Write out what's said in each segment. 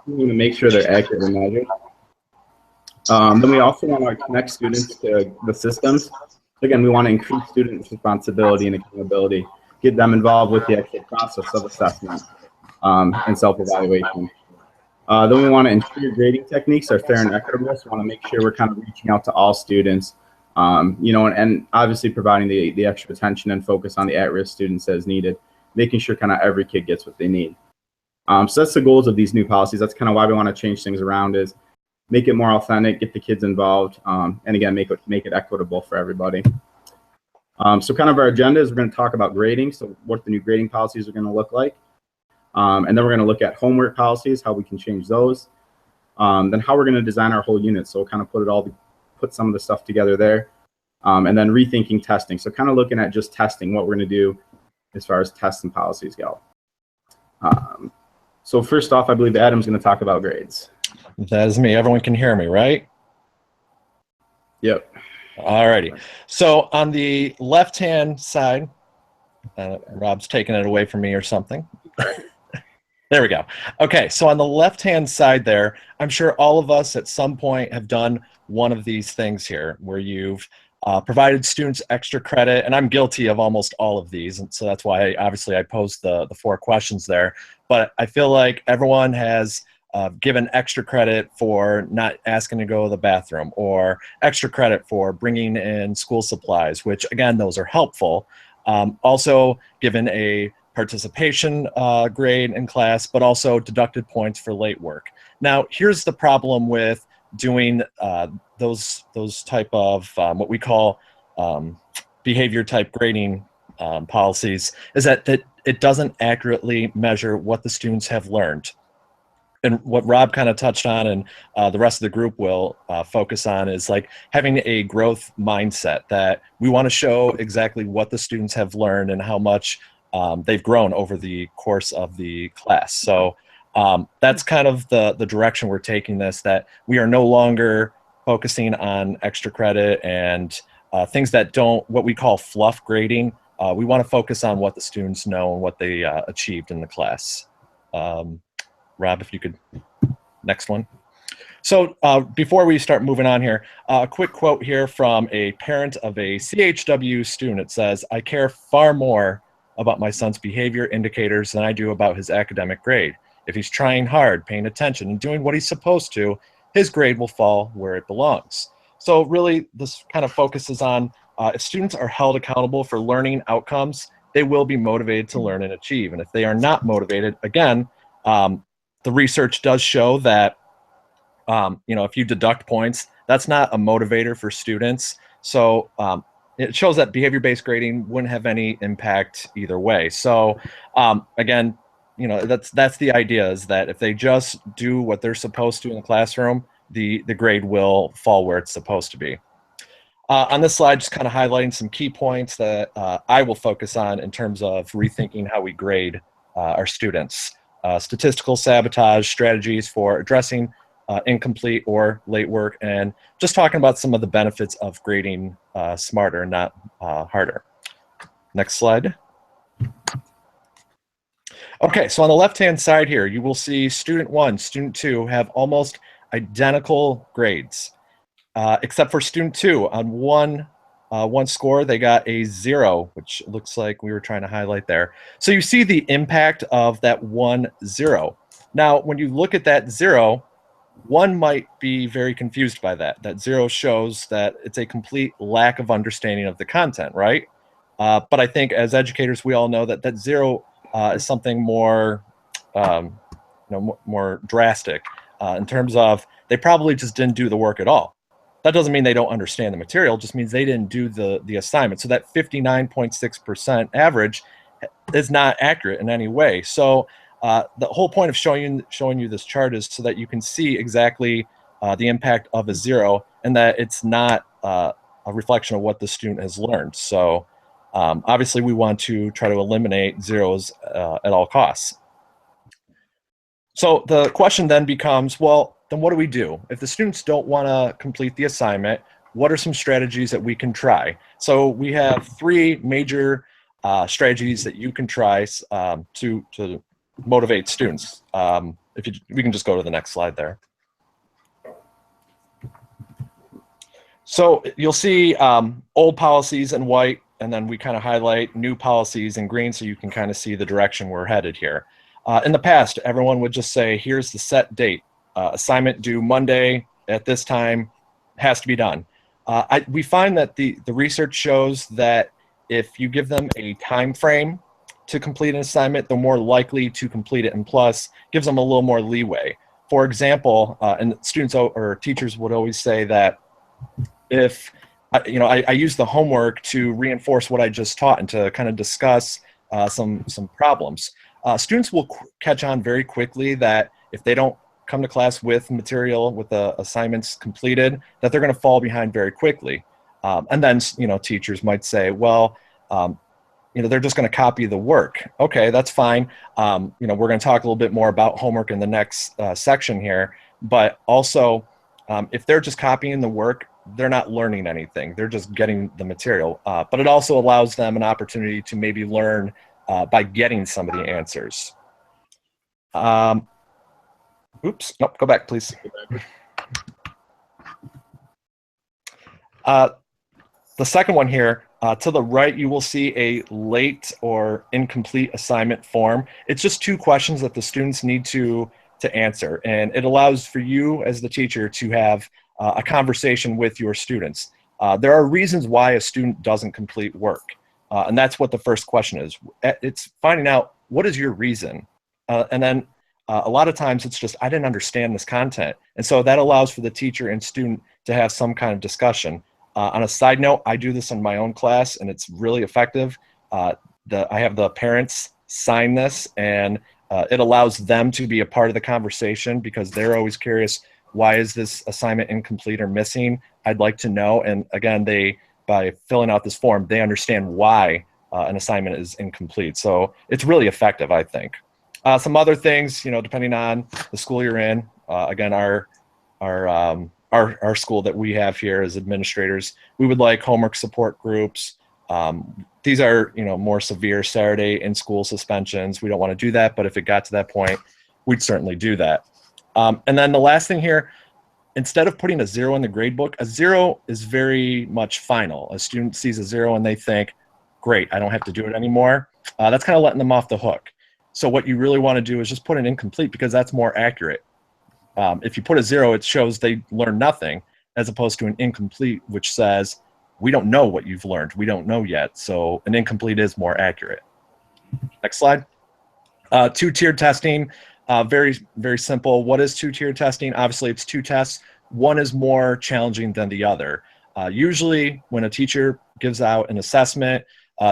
We want to make sure they're accurately measured. Then we also want to connect students to the systems. Again, we want to increase student responsibility and accountability, get them involved with the actual process of assessment and self-evaluation. Then we want to ensure grading techniques are fair and equitable. So we want to make sure we're kind of reaching out to all students, and obviously providing the extra attention and focus on the at-risk students as needed, making sure kind of every kid gets what they need. So that's the goals of these new policies. That's kind of why we want to change things around, is make it more authentic, get the kids involved, and again, make it equitable for everybody. So kind of our agenda is we're going to talk about grading, so what the new grading policies are going to look like. And then we're going to look at homework policies, how we can change those. Then how we're going to design our whole unit. So we'll kind of put some of the stuff together there. And then rethinking testing. So kind of looking at just testing, what we're going to do as far as tests and policies go. So first off, I believe Adam's going to talk about grades. That is me. Everyone can hear me, right? Yep. Alrighty. So on the left-hand side, Rob's taking it away from me or something. There we go. Okay, so on the left-hand side there, I'm sure all of us at some point have done one of these things here, where you've provided students extra credit, and I'm guilty of almost all of these, and so that's why obviously I posed the 4 questions there. But I feel like everyone has given extra credit for not asking to go to the bathroom, or extra credit for bringing in school supplies, which again, those are helpful. Also given a participation grade in class, but also deducted points for late work. Now, here's the problem with doing those type of what we call behavior type grading policies, is that it doesn't accurately measure what the students have learned. And what Rob kind of touched on, and the rest of the group will focus on, is like having a growth mindset, that we want to show exactly what the students have learned and how much they've grown over the course of the class. So that's kind of the direction we're taking this, that we are no longer focusing on extra credit and things that don't, what we call fluff grading. We want to focus on what the students know and what they achieved in the class. Rob, if you could, next one. So before we start moving on here, a quick quote here from a parent of a CHW student. It says, "I care far more about my son's behavior indicators than I do about his academic grade. If he's trying hard, paying attention, and doing what he's supposed to, his grade will fall where it belongs." So really, this kind of focuses on if students are held accountable for learning outcomes, they will be motivated to learn and achieve. And if they are not motivated, again, the research does show that, if you deduct points, that's not a motivator for students. So it shows that behavior-based grading wouldn't have any impact either way. So again, that's the idea, is that if they just do what they're supposed to in the classroom, the grade will fall where it's supposed to be. On this slide, just kind of highlighting some key points that I will focus on in terms of rethinking how we grade our students. Statistical sabotage strategies for addressing incomplete or late work, and just talking about some of the benefits of grading smarter, not harder. Next slide. Okay, so on the left-hand side here, you will see student 1, student 2 have almost identical grades, except for student 2. On one score, they got a 0, which looks like we were trying to highlight there. So you see the impact of that 1, 0. Now, when you look at that 0, one might be very confused by that. That 0 shows that it's a complete lack of understanding of the content, right? But I think as educators, we all know that that 0 is something more, more drastic in terms of they probably just didn't do the work at all. That doesn't mean they don't understand the material, just means they didn't do the assignment. So that 59.6% average is not accurate in any way. So the whole point of showing you this chart is so that you can see exactly the impact of a 0, and that it's not a reflection of what the student has learned. So obviously we want to try to eliminate zeros at all costs. So the question then becomes, well, then what do we do? If the students don't want to complete the assignment, what are some strategies that we can try? So we have 3 major strategies that you can try to motivate students. we can just go to the next slide there. So you'll see old policies in white, and then we kind of highlight new policies in green so you can kind of see the direction we're headed here. In the past, everyone would just say, here's the set date. Assignment due Monday at this time, has to be done. We find that the research shows that if you give them a time frame to complete an assignment, they're more likely to complete it, and plus gives them a little more leeway. For example, and students or teachers would always say that if I use the homework to reinforce what I just taught and to kind of discuss some problems. Students will catch on very quickly that if they don't come to class with material, with the assignments completed, that they're going to fall behind very quickly. And then, teachers might say, well, they're just going to copy the work. Okay, that's fine. We're going to talk a little bit more about homework in the next section here. But also, if they're just copying the work, they're not learning anything. They're just getting the material. But it also allows them an opportunity to maybe learn by getting some of the answers. Oops, nope, go back, please. The second one here, to the right, you will see a late or incomplete assignment form. It's just 2 questions that the students need to answer, and it allows for you as the teacher to have a conversation with your students. There are reasons why a student doesn't complete work, and that's what the first question is. It's finding out, what is your reason? And then a lot of times it's just, I didn't understand this content. And so that allows for the teacher and student to have some kind of discussion. On a side note, I do this in my own class, and it's really effective. I have the parents sign this, and it allows them to be a part of the conversation because they're always curious, why is this assignment incomplete or missing? I'd like to know. And again, by filling out this form, they understand why an assignment is incomplete. So it's really effective, I think. Some other things, depending on the school you're in. Again, our school that we have here as administrators, we would like homework support groups. These are, more severe Saturday in-school suspensions. We don't want to do that, but if it got to that point, we'd certainly do that. And then the last thing here, instead of putting a 0 in the grade book, a 0 is very much final. A student sees a 0 and they think, great, I don't have to do it anymore. That's kind of letting them off the hook. So what you really want to do is just put an incomplete, because that's more accurate. If you put a 0, it shows they learned nothing, as opposed to an incomplete, which says, we don't know what you've learned. We don't know yet. So an incomplete is more accurate. Next slide. 2-tiered testing, very, very simple. What is 2-tiered testing? Obviously, it's 2 tests. One is more challenging than the other. Usually, when a teacher gives out an assessment,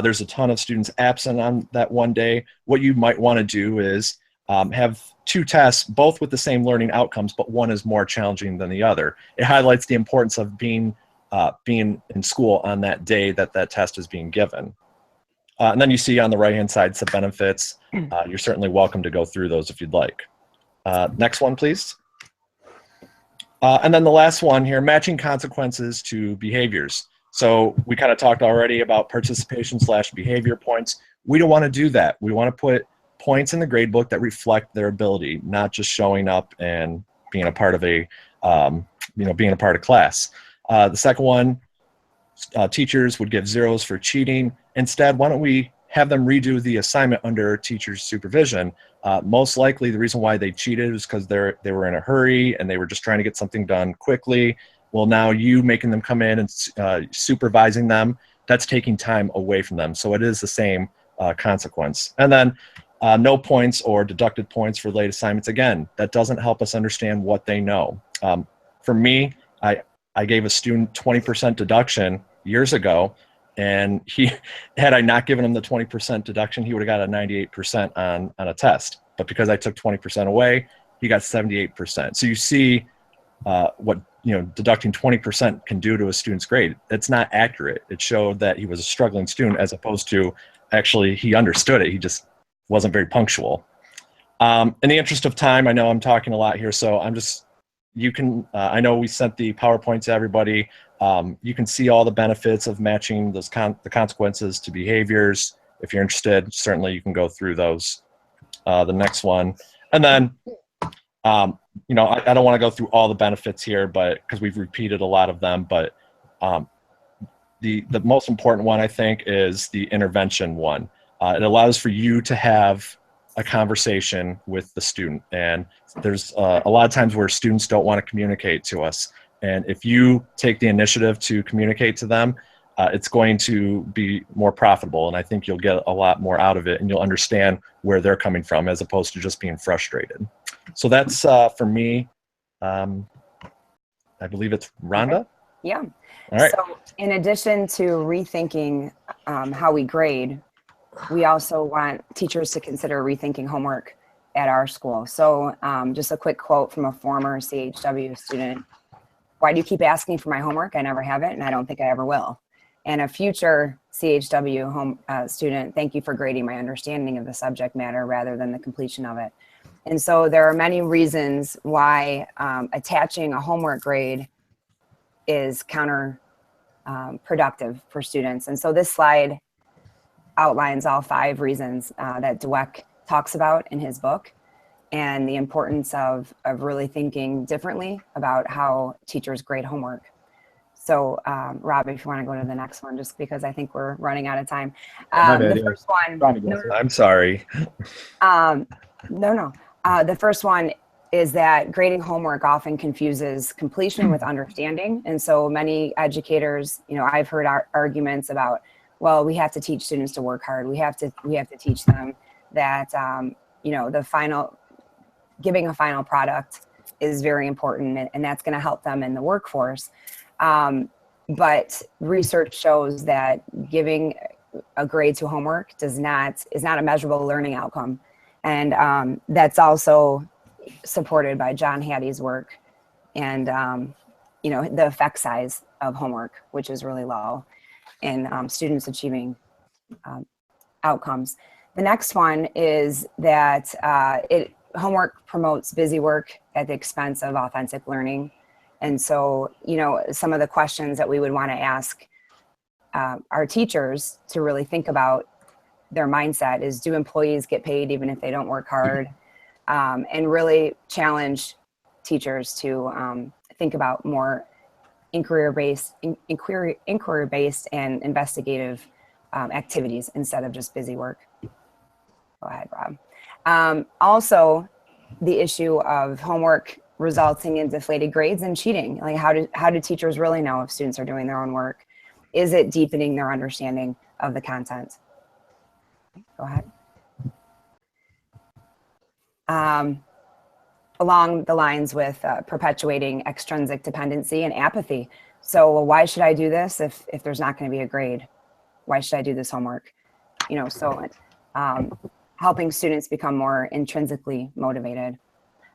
there's a ton of students absent on that one day. What you might want to do is have 2 tests, both with the same learning outcomes, but one is more challenging than the other. It highlights the importance of being in school on that day that test is being given. And then you see on the right-hand side some benefits. You're certainly welcome to go through those if you'd like. Next one, please. And then the last one here, matching consequences to behaviors. So we kind of talked already about participation/behavior points. We don't want to do that. We want to put points in the grade book that reflect their ability, not just showing up and being a part of being a part of class. The second one, teachers would give 0s for cheating. Instead, why don't we have them redo the assignment under teacher's supervision? Most likely the reason why they cheated is because they were in a hurry and they were just trying to get something done quickly. Well, now you making them come in and supervising them, that's taking time away from them. So it is the same consequence. And then no points or deducted points for late assignments. Again, that doesn't help us understand what they know. For me, I gave a student 20% deduction years ago, and had I not given him the 20% deduction, he would have got a 98% on a test. But because I took 20% away, he got 78%. So you see what deducting 20% can do to a student's grade. It's not accurate. It showed that he was a struggling student, as opposed to actually he understood it. He just wasn't very punctual. In the interest of time, I know I'm talking a lot here, so I know we sent the PowerPoint to everybody. You can see all the benefits of matching the consequences to behaviors. If you're interested, certainly you can go through those. The next one. And then You know, I don't want to go through all the benefits here, but because we've repeated a lot of them, but the most important one, I think, is the intervention one. It allows for you to have a conversation with the student. And there's a lot of times where students don't want to communicate to us. And if you take the initiative to communicate to them, it's going to be more profitable. And I think you'll get a lot more out of it, and you'll understand where they're coming from as opposed to just being frustrated. So that's for me. I believe it's Rhonda. Yeah. All right. So in addition to rethinking how we grade, we also want teachers to consider rethinking homework at our school. So just a quick quote from a former CHW student: "Why do you keep asking for my homework? I never have it, and I don't think I ever will." And a future CHW student: "Thank you for grading my understanding of the subject matter rather than the completion of it." And so there are many reasons why attaching a homework grade is counterproductive for students. And so this slide outlines all 5 reasons that Dweck talks about in his book, and the importance of really thinking differently about how teachers grade homework. So Rob, if you want to go to the next one, just because I think we're running out of time. The first one, I'm sorry. The first one is that grading homework often confuses completion with understanding. And so many educators, you know, I've heard arguments about, well, we have to teach students to work hard. We have to teach them that, you know, giving a final product is very important, and that's going to help them in the workforce. But research shows that giving a grade to homework is not a measurable learning outcome. And that's also supported by John Hattie's work, and you know, the effect size of homework, which is really low in students achieving outcomes. The next one is that homework promotes busy work at the expense of authentic learning. And so, you know, some of the questions that we would want to ask our teachers to really think about their mindset is, do employees get paid even if they don't work hard? And really challenge teachers to think about more inquiry-based and investigative activities instead of just busy work. Go ahead, Rob. Also, the issue of homework resulting in deflated grades and cheating. Like, how do teachers really know if students are doing their own work? Is it deepening their understanding of the content? Go ahead. Along the lines with perpetuating extrinsic dependency and apathy. So, well, why should I do this if there's not going to be a grade? Why should I do this homework? You know, so helping students become more intrinsically motivated.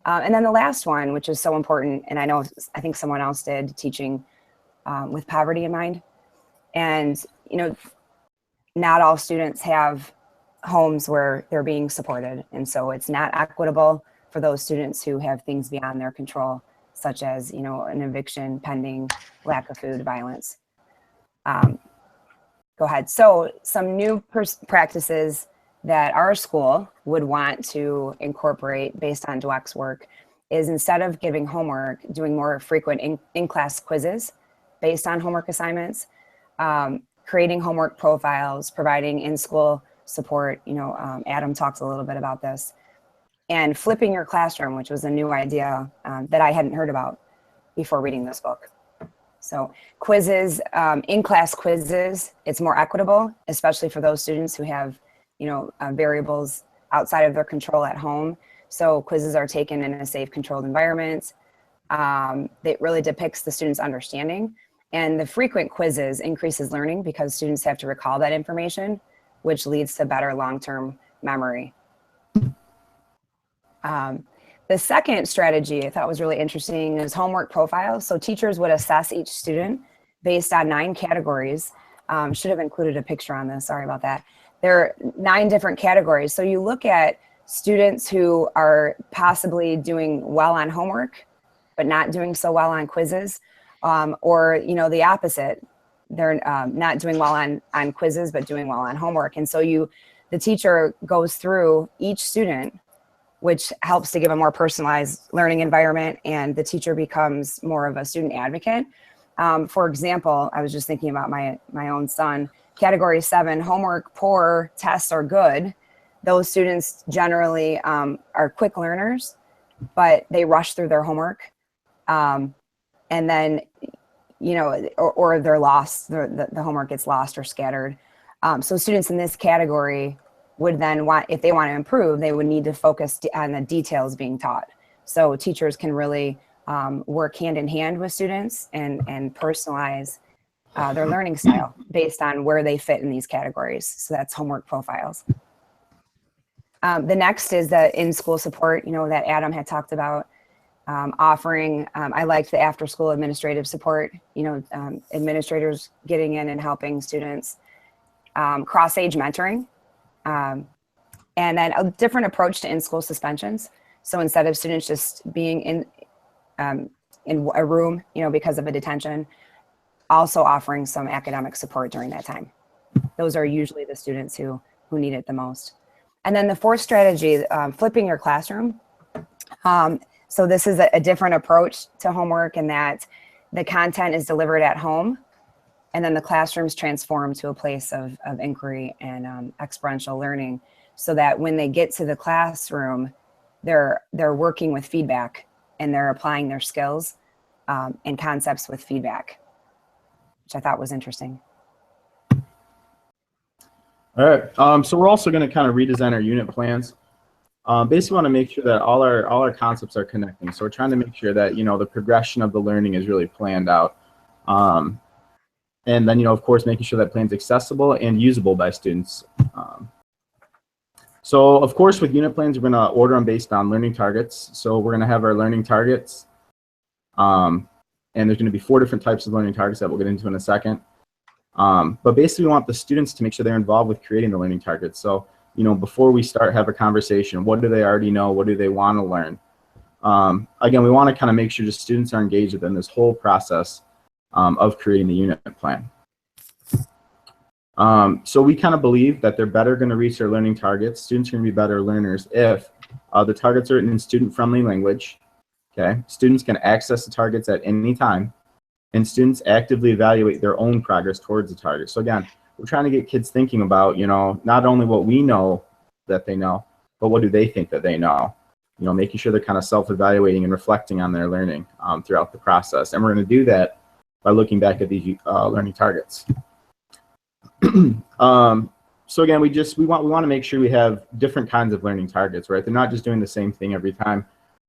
And then the last one, which is so important, and I think someone else did, teaching with poverty in mind. And, you know, not all students have homes where they're being supported. And so it's not equitable for those students who have things beyond their control, such as, you know, an eviction pending, lack of food, violence. Go ahead. So some new practices that our school would want to incorporate based on Dweck's work is, instead of giving homework, doing more frequent in-class quizzes based on homework assignments, creating homework profiles, providing in-school support. You know, Adam talks a little bit about this, and flipping your classroom, which was a new idea that I hadn't heard about before reading this book. So quizzes, in-class quizzes, it's more equitable, especially for those students who have, you know, variables outside of their control at home. So quizzes are taken in a safe, controlled environment. It really depicts the student's understanding. And the frequent quizzes increases learning because students have to recall that information, which leads to better long-term memory. The second strategy I thought was really interesting is homework profiles. So teachers would assess each student based on 9 categories. Should have included a picture on this, sorry about that. There are 9 different categories. So you look at students who are possibly doing well on homework, but not doing so well on quizzes, or, you know, the opposite. They're not doing well on quizzes, but doing well on homework. And so the teacher goes through each student which helps to give a more personalized learning environment, and the teacher becomes more of a student advocate. For example, I was just thinking about my own son. Category 7, homework poor, tests are good. Those students generally are quick learners, but they rush through their homework. And then, you know, or they're lost, the homework gets lost or scattered. So students in this category would then want, if they want to improve, they would need to focus on the details being taught. So teachers can really work hand in hand with students and personalize their learning style based on where they fit in these categories. So that's homework profiles. The next is the in-school support, you know, that Adam had talked about, offering. I liked the after-school administrative support, you know, administrators getting in and helping students, cross-age mentoring, and then a different approach to in-school suspensions. So instead of students just being in a room, you know, because of a detention, also offering some academic support during that time. Those are usually the students who need it the most. And then the fourth strategy, flipping your classroom. So this is a different approach to homework in that the content is delivered at home, and then the classrooms transform to a place of inquiry and experiential learning, so that when they get to the classroom, they're working with feedback and they're applying their skills and concepts with feedback, which I thought was interesting. All right, so we're also going to kind of redesign our unit plans. Basically want to make sure that all our concepts are connecting. So we're trying to make sure that, you know, the progression of the learning is really planned out. And then, you know, of course, making sure that plan's accessible and usable by students. So of course, with unit plans, we're going to order them based on learning targets. So we're going to have our learning targets. And there's going to be 4 different types of learning targets that we'll get into in a second. But basically, we want the students to make sure they're involved with creating the learning targets. So, you know, before we start, have a conversation. What do they already know? What do they want to learn? Again, we want to kind of make sure the students are engaged within this whole process of creating the unit plan. So we kind of believe that they're better going to reach their learning targets. Students are going to be better learners if the targets are written in student-friendly language. Okay, students can access the targets at any time, and students actively evaluate their own progress towards the target. So again, we're trying to get kids thinking about, you know, not only what we know that they know, but what do they think that they know? You know, making sure they're kind of self-evaluating and reflecting on their learning throughout the process. And we're going to do that by looking back at these learning targets. So again, we want to make sure we have different kinds of learning targets, right? They're not just doing the same thing every time.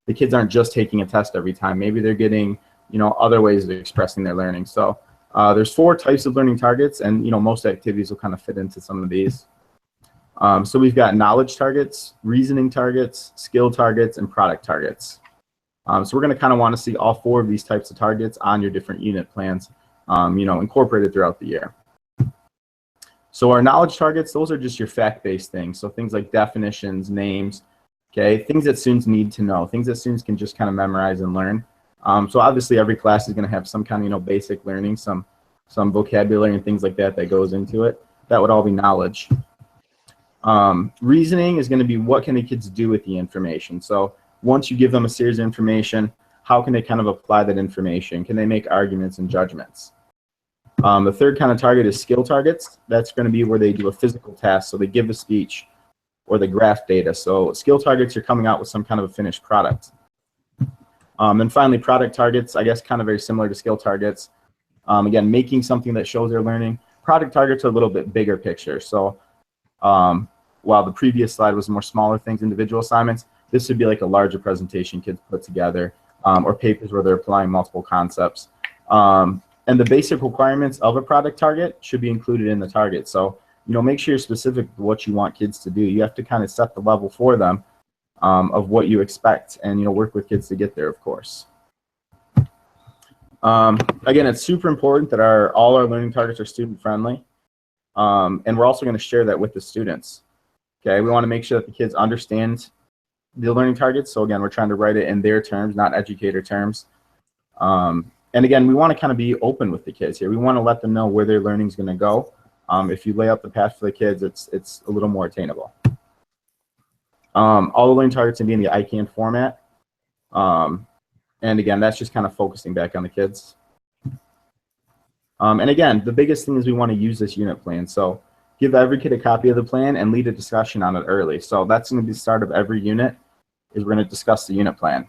The kids aren't just taking a test every time. Maybe they're getting, you know, other ways of expressing their learning. So there's 4 types of learning targets, and, you know, most activities will kind of fit into some of these. So we've got knowledge targets, reasoning targets, skill targets, and product targets. So we're going to kind of want to see all 4 of these types of targets on your different unit plans, you know, incorporated throughout the year. So our knowledge targets, those are just your fact-based things. So things like definitions, names, okay, things that students need to know, things that students can just kind of memorize and learn. So obviously every class is going to have some kind of, you know, basic learning, some vocabulary and things like that goes into it. That would all be knowledge. Reasoning is going to be what can the kids do with the information. So once you give them a series of information, how can they kind of apply that information? Can they make arguments and judgments? The third kind of target is skill targets. That's going to be where they do a physical task. So they give a speech or they graph data. So skill targets, you're coming out with some kind of a finished product. And finally, product targets, I guess kind of very similar to skill targets. Again, making something that shows their learning. Product targets are a little bit bigger picture. So while the previous slide was more smaller things, individual assignments, this would be like a larger presentation kids put together, or papers where they're applying multiple concepts. And the basic requirements of a product target should be included in the target. So, you know, make sure you're specific to what you want kids to do. You have to kind of set the level for them of what you expect, and, you know, work with kids to get there, of course. Again, it's super important that all our learning targets are student friendly. And we're also going to share that with the students. Okay, we want to make sure that the kids understand the learning targets. So again, we're trying to write it in their terms, not educator terms. And again, we want to kind of be open with the kids here. We want to let them know where their learning is going to go. If you lay out the path for the kids, it's a little more attainable. All the learning targets can be in the ICANN format. And again, that's just kind of focusing back on the kids. And again, the biggest thing is we want to use this unit plan. So give every kid a copy of the plan and lead a discussion on it early. So that's going to be the start of every unit, is we're going to discuss the unit plan.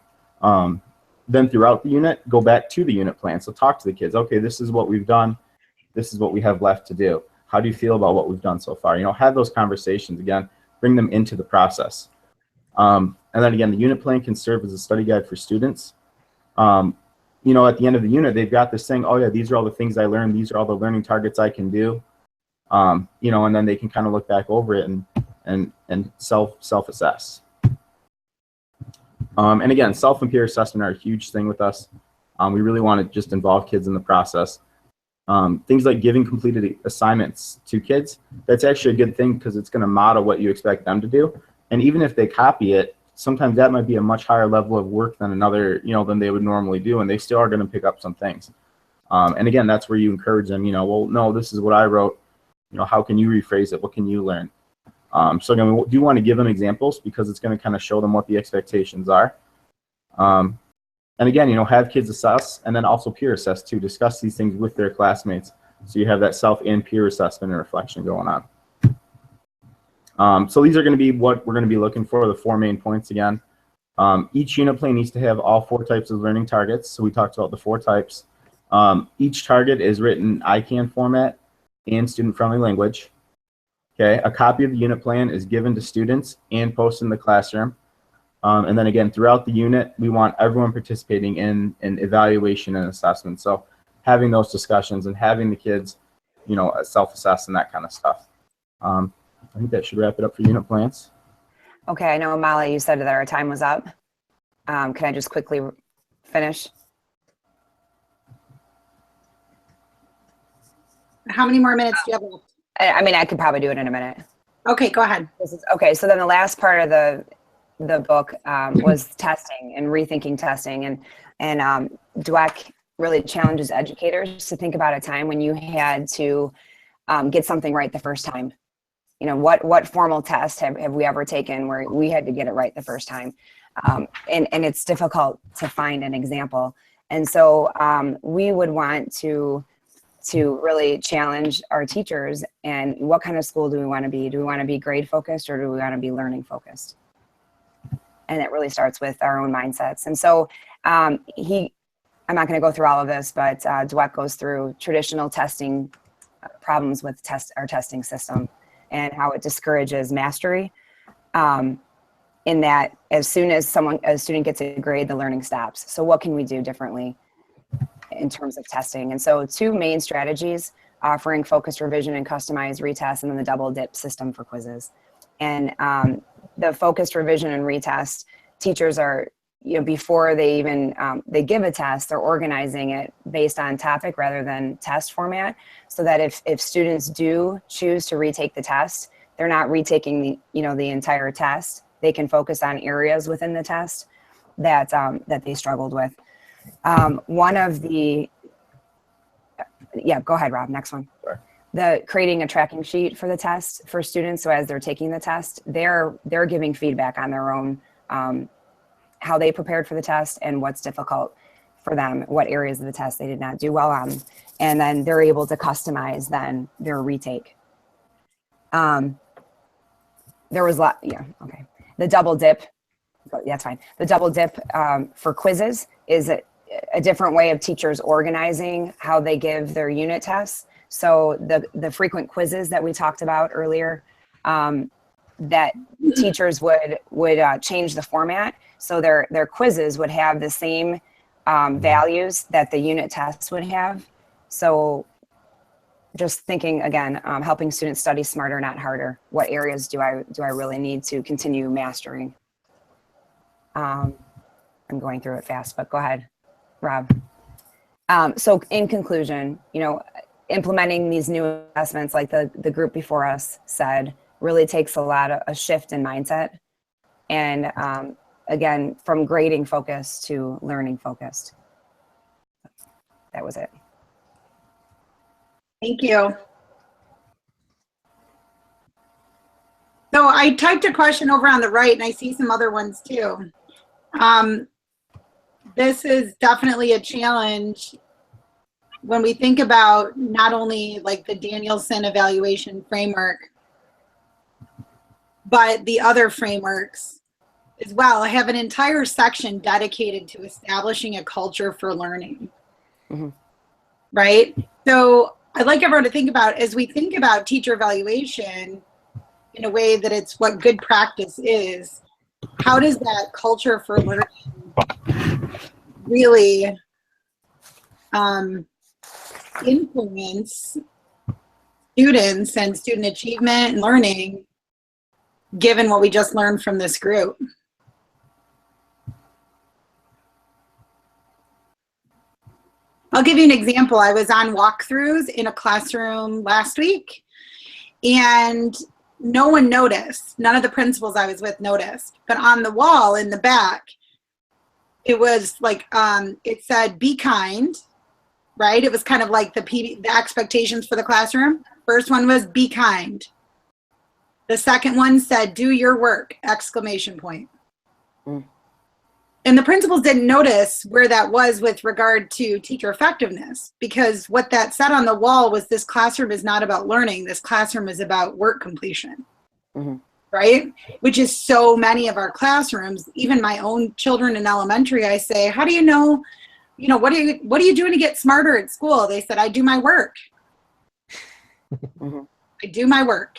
Then throughout the unit, go back to the unit plan. So talk to the kids. Okay, this is what we've done. This is what we have left to do. How do you feel about what we've done so far? You know, have those conversations again, bring them into the process. And then again, the unit plan can serve as a study guide for students. You know, at the end of the unit, they've got this thing, oh yeah, these are all the things I learned. These are all the learning targets I can do. You know, and then they can kind of look back over it and self-assess. And again, self and peer assessment are a huge thing with us. We really want to just involve kids in the process. Things like giving completed assignments to kids, that's actually a good thing because it's going to model what you expect them to do. And even if they copy it, sometimes that might be a much higher level of work than another, you know, than they would normally do, and they still are going to pick up some things. And again, that's where you encourage them, you know, well, no, this is what I wrote. You know, how can you rephrase it? What can you learn? So again, we do want to give them examples because it's going to kind of show them what the expectations are. And again, you know, have kids assess and then also peer assess too. Discuss these things with their classmates. So you have that self and peer assessment and reflection going on. So these are going to be what we're going to be looking for, the 4 main points again. Each unit plan needs to have all 4 types of learning targets. So we talked about the 4 types. Each target is written in ICANN format and student-friendly language. Okay, a copy of the unit plan is given to students and posted in the classroom. And then again, throughout the unit, we want everyone participating in evaluation and assessment. So having those discussions and having the kids, you know, self-assess and that kind of stuff. I think that should wrap it up for unit plans. Okay, I know, Molly, you said that our time was up. Can I just quickly finish? How many more minutes do you have left? I mean, I could probably do it in a minute. Okay, go ahead. Okay, so then the last part of the book was testing and rethinking testing, and Dweck really challenges educators to think about a time when you had to get something right the first time. You know, what formal test have we ever taken where we had to get it right the first time? And it's difficult to find an example. And so we would want to really challenge our teachers, and what kind of school do we want to be? Do we want to be grade focused or do we want to be learning focused? And it really starts with our own mindsets. And so I'm not going to go through all of this, but Dweck goes through traditional testing problems with our testing system and how it discourages mastery. In that as soon as a student gets a grade, the learning stops. So what can we do differently in terms of testing? And so 2 main strategies: offering focused revision and customized retest, and then the double dip system for quizzes. And the focused revision and retest, teachers are, you know, before they even they give a test, they're organizing it based on topic rather than test format, so that if students do choose to retake the test, they're not retaking the entire test. They can focus on areas within the test that they struggled with. One of the, yeah, go ahead, Rob, next one. Sure. The creating a tracking sheet for the test for students. So as they're taking the test, they're giving feedback on their own, how they prepared for the test and what's difficult for them, what areas of the test they did not do well on. And then they're able to customize then their retake. There was okay. The double dip, yeah, that's fine. The double dip for quizzes is a different way of teachers organizing how they give their unit tests. So the frequent quizzes that we talked about earlier, that teachers would change the format. So their quizzes would have the same values that the unit tests would have. So just thinking again, helping students study smarter, not harder. What areas do I really need to continue mastering? I'm going through it fast, but go ahead, Rob. So in conclusion, you know, implementing these new assessments, like the group before us said, really takes a shift in mindset. And again, from grading focused to learning focused. That was it. Thank you. So I typed a question over on the right, and I see some other ones too. This is definitely a challenge when we think about not only like the Danielson evaluation framework, but the other frameworks as well. I have an entire section dedicated to establishing a culture for learning. Mm-hmm. Right? So I'd like everyone to think about, as we think about teacher evaluation in a way that it's what good practice is, how does that culture for learning really influence students and student achievement and learning, given what we just learned from this group? I'll give you an example. I was on walkthroughs in a classroom last week, and no one noticed. None of the principals I was with noticed. But on the wall in the back, it was like, it said, be kind, right? It was kind of like the expectations for the classroom. First one was be kind. The second one said, do your work, exclamation point. Mm. And the principals didn't notice where that was with regard to teacher effectiveness, because what that said on the wall was this classroom is not about learning. This classroom is about work completion, mm-hmm. Right? Which is so many of our classrooms. Even my own children in elementary, I say, how do you know, what are you doing to get smarter at school? They said, I do my work. Mm-hmm. I do my work.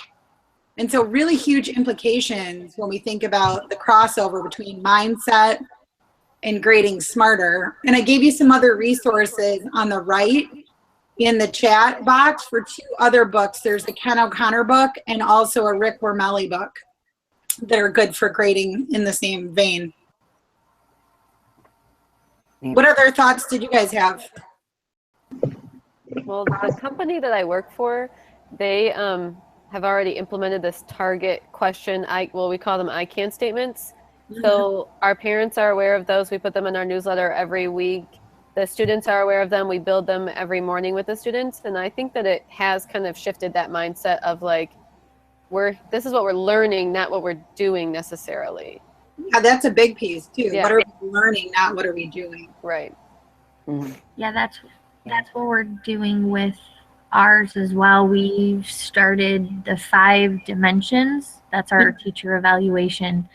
And so really huge implications when we think about the crossover between mindset and grading smarter. And I gave you some other resources on the right in the chat box for 2 other books. There's a Ken O'Connor book and also a Rick Wormelli book that are good for grading in the same vein. What other thoughts did you guys have? Well, the company that I work for, they have already implemented this target question. We call them I can statements. So our parents are aware of those. We put them in our newsletter every week. The students are aware of them. We build them every morning with the students. And I think that it has kind of shifted that mindset of like, this is what we're learning, not what we're doing necessarily. Yeah, that's a big piece too. Yeah. What are we learning, not what are we doing? Right. Mm-hmm. Yeah, that's what we're doing with ours as well. We've started the 5 dimensions. That's our teacher evaluation.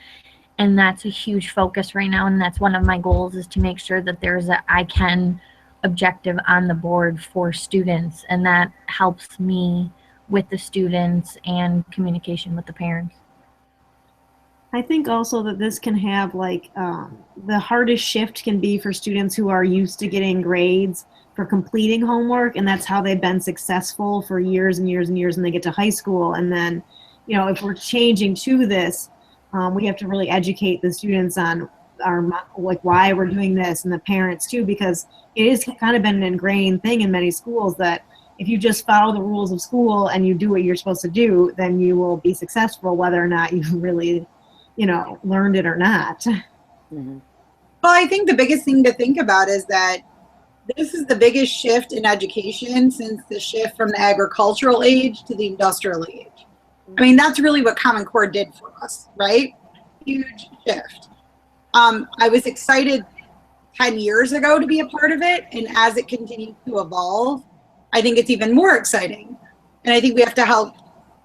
And that's a huge focus right now. And that's one of my goals, is to make sure that there's a I can objective on the board for students. And that helps me with the students and communication with the parents. I think also that this can have the hardest shift can be for students who are used to getting grades for completing homework. And that's how they've been successful for years and years and years. And they get to high school. And then, if we're changing to this, we have to really educate the students on why we're doing this, and the parents too, because it is kind of been an ingrained thing in many schools that if you just follow the rules of school and you do what you're supposed to do, then you will be successful, whether or not you really, learned it or not. Mm-hmm. Well, I think the biggest thing to think about is that this is the biggest shift in education since the shift from the agricultural age to the industrial age. I mean, that's really what Common Core did for us, right? Huge shift. I was excited 10 years ago to be a part of it. And as it continues to evolve, I think it's even more exciting. And I think we have to help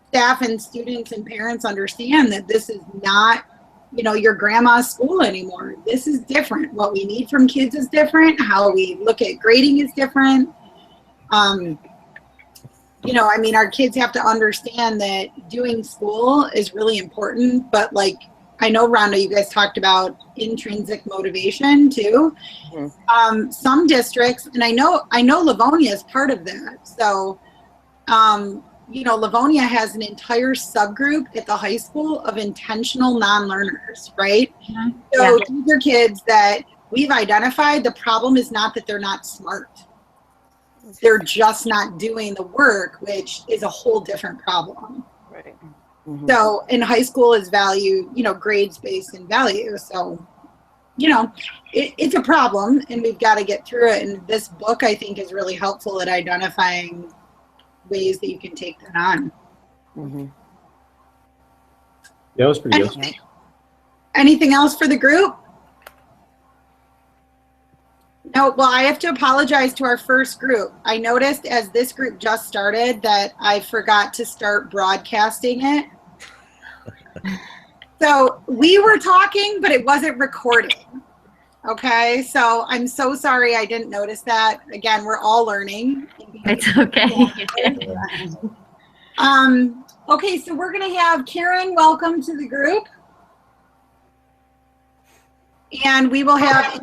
staff and students and parents understand that this is not, your grandma's school anymore. This is different. What we need from kids is different. How we look at grading is different. Our kids have to understand that doing school is really important, but I know, Rhonda, you guys talked about intrinsic motivation too. Mm-hmm. Some districts, and I know Livonia is part of that. So, Livonia has an entire subgroup at the high school of intentional non-learners, right? Mm-hmm. So these are kids that we've identified. The problem is not that they're not smart. They're just not doing the work, which is a whole different problem. Right. Mm-hmm. So in high school is value, grades based in value. So, it's a problem and we've got to get through it. And this book, I think, is really helpful at identifying ways that you can take that on. Mm-hmm. Yeah, it was pretty good. Yeah. Anything else for the group? No, well, I have to apologize to our first group. I noticed as this group just started that I forgot to start broadcasting it. So we were talking, but it wasn't recording. Okay, so I'm so sorry I didn't notice that. Again, we're all learning. It's okay. Okay, so we're gonna have Karen, welcome to the group. And we'll have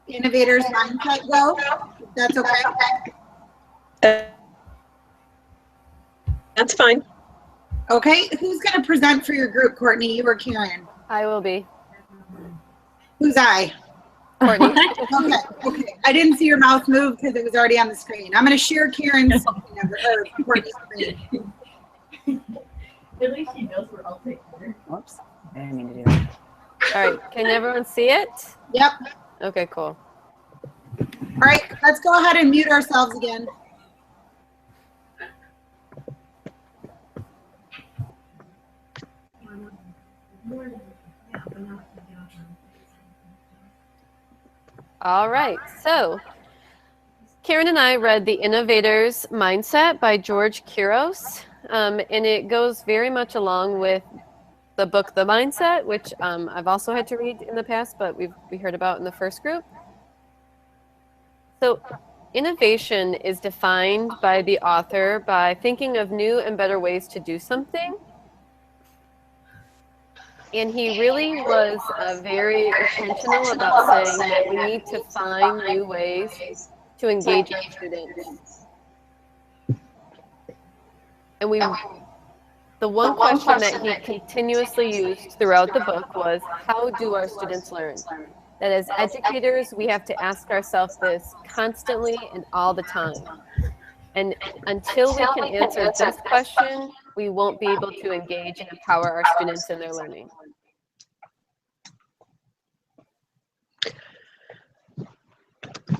Innovator's mindset go, if that's okay. That's fine. Okay, who's gonna present for your group, Courtney, you or Karen? I will be. Who's I? Courtney. Okay. I didn't see your mouth move because it was already on the screen. I'm gonna share Karen's screen or Courtney's screen. At least she knows we're all taking. Whoops. I didn't mean to do that. All right. Can everyone see it? Yep. Okay, cool. All right, let's go ahead and mute ourselves again. All right. So Karen and I read The Innovator's Mindset by George Kiros, and it goes very much along with the book The Mindset, which I've also had to read in the past, but we heard about in the first group. So innovation is defined by the author by thinking of new and better ways to do something. And he really was very intentional about saying that we need to find new ways to engage our students. And the one question that he continuously used throughout the book was, how do our students learn? That as educators, we have to ask ourselves this constantly and all the time. And until we can answer this question, we won't be able to engage and empower our students in their learning.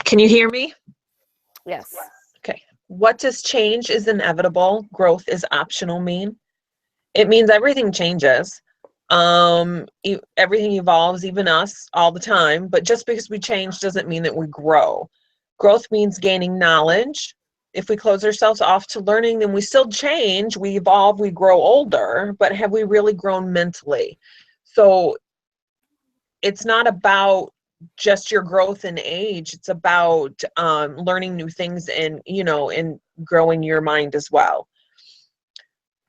Can you hear me? Yes. Okay. What does change is inevitable, growth is optional mean? It means everything changes. Everything evolves, even us, all the time. But just because we change doesn't mean that we grow. Growth means gaining knowledge. If we close ourselves off to learning, then we still change, we evolve, we grow older, but have we really grown mentally? So it's not about just your growth in age. It's about learning new things and, and growing your mind as well.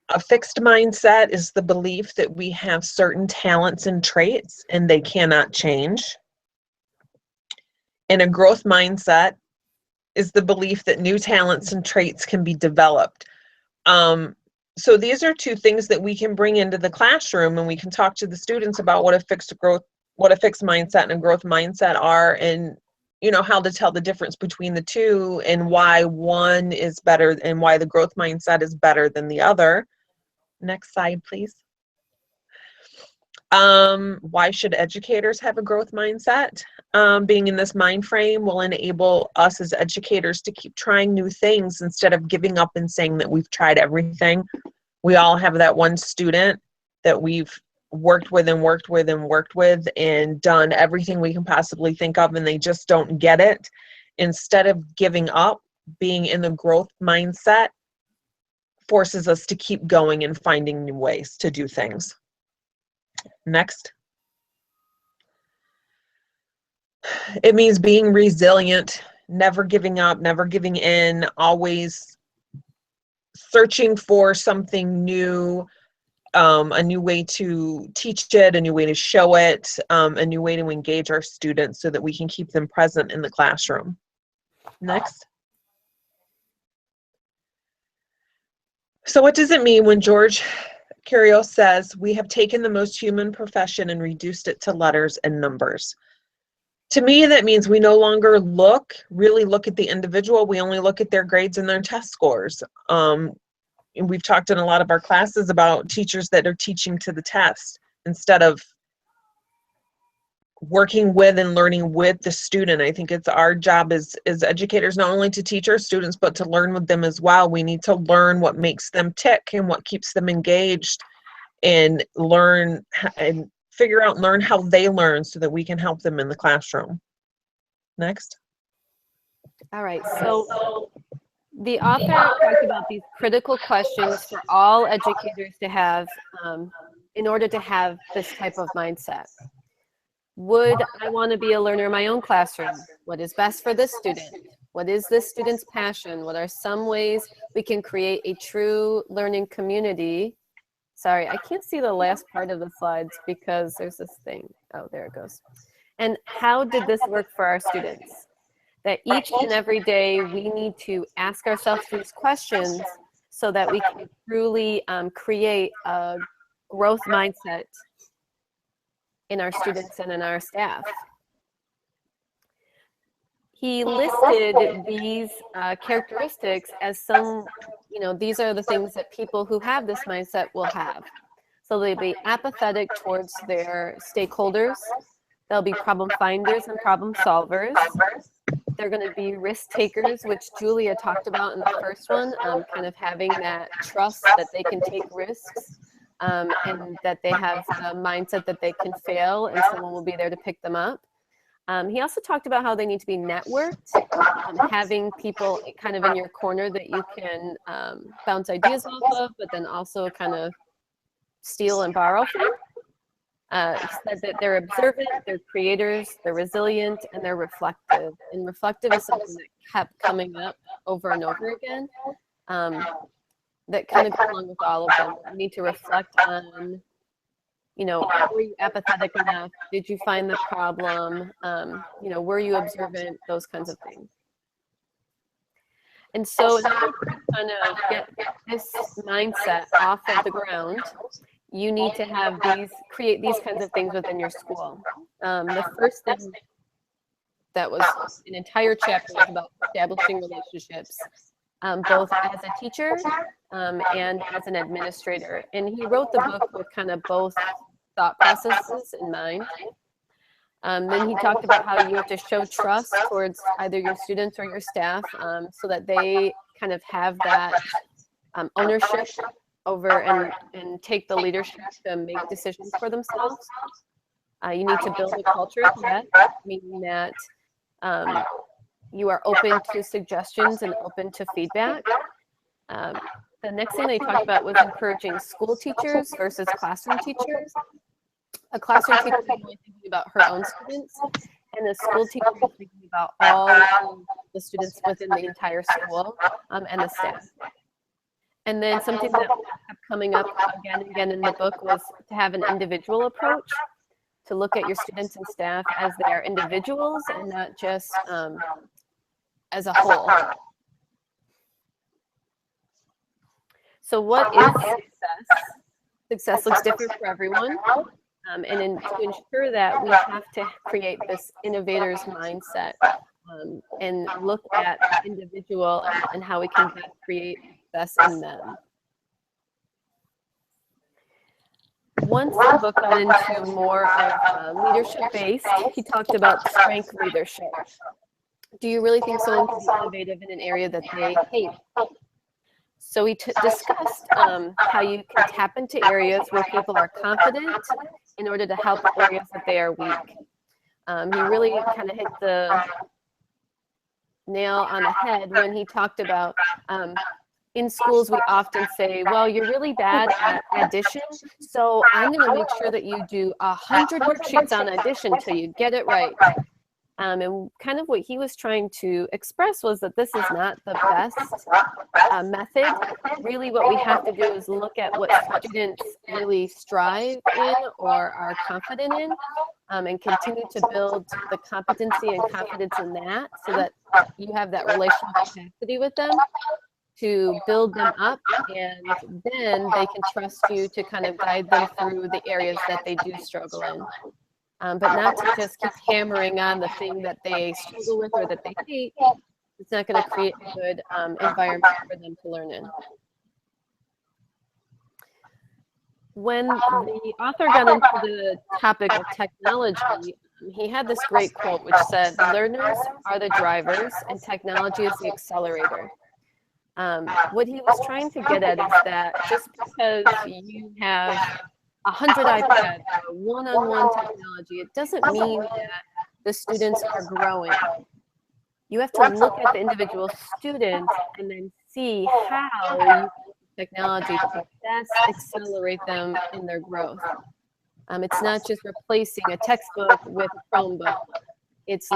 A fixed mindset is the belief that we have certain talents and traits and they cannot change. And a growth mindset is the belief that new talents and traits can be developed. So these are two things that we can bring into the classroom, and we can talk to the students about what a fixed mindset and a growth mindset are, and how to tell the difference between the two and why one is better and why the growth mindset is better than the other. Next slide, please. Why should educators have a growth mindset? Being in this mind frame will enable us as educators to keep trying new things instead of giving up and saying that we've tried everything. We all have that one student that we've worked with and done everything we can possibly think of, and they just don't get it. Instead of giving up, being in the growth mindset forces us to keep going and finding new ways to do things. Next. It means being resilient, never giving up, never giving in, always searching for something new, a new way to teach it, a new way to show it, a new way to engage our students so that we can keep them present in the classroom. Next. So what does it mean when George Kiros says, we have taken the most human profession and reduced it to letters and numbers? To me, that means we no longer really look at the individual. We only look at their grades and their test scores. And we've talked in a lot of our classes about teachers that are teaching to the test instead of working with and learning with the student. I think it's our job as educators not only to teach our students, but to learn with them as well. We need to learn what makes them tick and what keeps them engaged, and learn and figure out, learn how they learn so that we can help them in the classroom. Next. All right, so the author talked about these critical questions for all educators to have in order to have this type of mindset. Would I want to be a learner in my own classroom? What is best for this student? What is this student's passion? What are some ways we can create a true learning community? Sorry, I can't see the last part of the slides because there's this thing. Oh, there it goes. And how did this work for our students? That each and every day we need to ask ourselves these questions so that we can truly create a growth mindset in our students and in our staff. He listed these characteristics as some, these are the things that people who have this mindset will have. So they'll be apathetic towards their stakeholders. They'll be problem finders and problem solvers. They're going to be risk takers, which Julia talked about in the first one, kind of having that trust that they can take risks. And that they have a mindset that they can fail and someone will be there to pick them up. He also talked about how they need to be networked, having people kind of in your corner that you can bounce ideas off of, but then also kind of steal and borrow from. He said that they're observant, they're creators, they're resilient, and they're reflective. And reflective is something that kept coming up over and over again. That kind of goes along with all of them. You need to reflect on, were you apathetic enough? Did you find the problem? Were you observant? Those kinds of things. And so in order to kind of get this mindset off of the ground, you need to have create these kinds of things within your school. The first thing that was an entire chapter was about establishing relationships, both as a teacher and as an administrator. And he wrote the book with kind of both thought processes in mind. Then he talked about how you have to show trust towards either your students or your staff so that they kind of have that ownership over and take the leadership to make decisions for themselves. You need to build a culture of that, meaning that you are open to suggestions and open to feedback. The next thing they talked about was encouraging school teachers versus classroom teachers. A classroom teacher is only thinking about her own students, and a school teacher is thinking about all of the students within the entire school and the staff. And then something that kept coming up again and again in the book was to have an individual approach, to look at your students and staff as they are individuals and not just as a whole. So what is success? Success looks different for everyone. And to ensure that, we have to create this innovator's mindset and look at the individual and how we can best create success in them. Once the book got into more of leadership-based, he talked about strength leadership. Do you really think someone can be innovative in an area that they hate? So we discussed how you can tap into areas where people are confident in order to help areas that they are weak. He really kind of hit the nail on the head when he talked about in schools we often say, well, you're really bad at addition, so I'm going to make sure that you do 100 worksheets on addition till you get it right. And kind of what he was trying to express was that this is not the best method. Really what we have to do is look at what students really strive in or are confident in and continue to build the competency and confidence in that so that you have that relational capacity with them to build them up, and then they can trust you to kind of guide them through the areas that they do struggle in. But not to just keep hammering on the thing that they struggle with or that they hate. It's not going to create a good environment for them to learn in. When the author got into the topic of technology, he had this great quote which said, "Learners are the drivers and technology is the accelerator." What he was trying to get at is that just because you have 100 iPads or one-on-one technology, it doesn't mean that the students are growing. You have to look at the individual student and then see how you use technology to best accelerate them in their growth. It's not just replacing a textbook with a Chromebook. It's